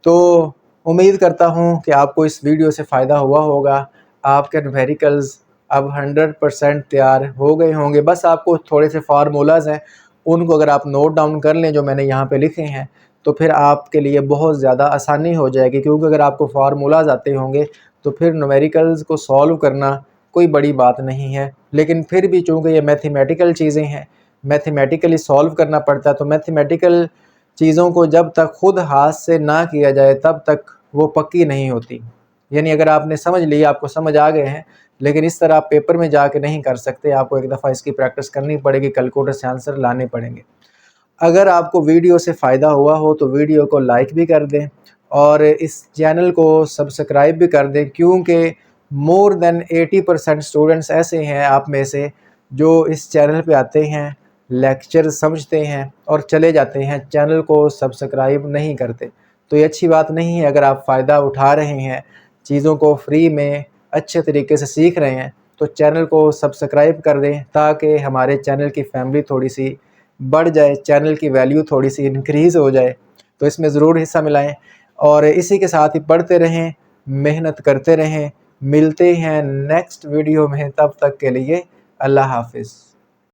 Speaker 1: तो उम्मीद करता हूँ कि आपको इस वीडियो से फ़ायदा हुआ होगा। आपके न्यूमेरिकल्स अब 100% तैयार हो गए होंगे। बस आपको थोड़े से फार्मूलाज हैं, उनको अगर आप नोट डाउन कर लें जो मैंने यहाँ पे लिखे हैं, तो फिर आपके लिए बहुत ज़्यादा आसानी हो जाएगी, क्योंकि अगर आपको फार्मूलाज आते होंगे तो फिर न्यूमेरिकल्स को सॉल्व करना कोई बड़ी बात नहीं है। लेकिन फिर भी चूँकि ये मैथमेटिकल चीज़ें हैं, मैथमेटिकली सॉल्व करना पड़ता है, तो मैथमेटिकल चीज़ों को जब तक खुद हाथ से ना किया जाए तब तक वो पक्की नहीं होती। यानी अगर आपने समझ लिया, आपको समझ आ गए हैं, लेकिन इस तरह आप पेपर में जाके नहीं कर सकते, आपको एक दफ़ा इसकी प्रैक्टिस करनी पड़ेगी, कैलकुलेटर से आंसर लाने पड़ेंगे। अगर आपको वीडियो से फ़ायदा हुआ हो तो वीडियो को लाइक भी कर दें, और इस चैनल को सब्सक्राइब भी कर दें, क्योंकि मोर देन 80% स्टूडेंट्स ऐसे हैं आप में से जो इस चैनल पे आते हैं, लेक्चर समझते हैं और चले जाते हैं, चैनल को सब्सक्राइब नहीं करते। तो ये अच्छी बात नहीं है। अगर आप फ़ायदा उठा रहे हैं, चीज़ों को फ्री में अच्छे तरीके से सीख रहे हैं, तो चैनल को सब्सक्राइब कर दें ताकि हमारे चैनल की फैमिली थोड़ी सी बढ़ जाए, चैनल की वैल्यू थोड़ी सी इंक्रीज़ हो जाए। तो इसमें ज़रूर हिस्सा मिलाएं और इसी के साथ ही पढ़ते रहें, मेहनत करते रहें। मिलते हैं नेक्स्ट वीडियो में, तब तक के लिए अल्लाह हाफ़िज़।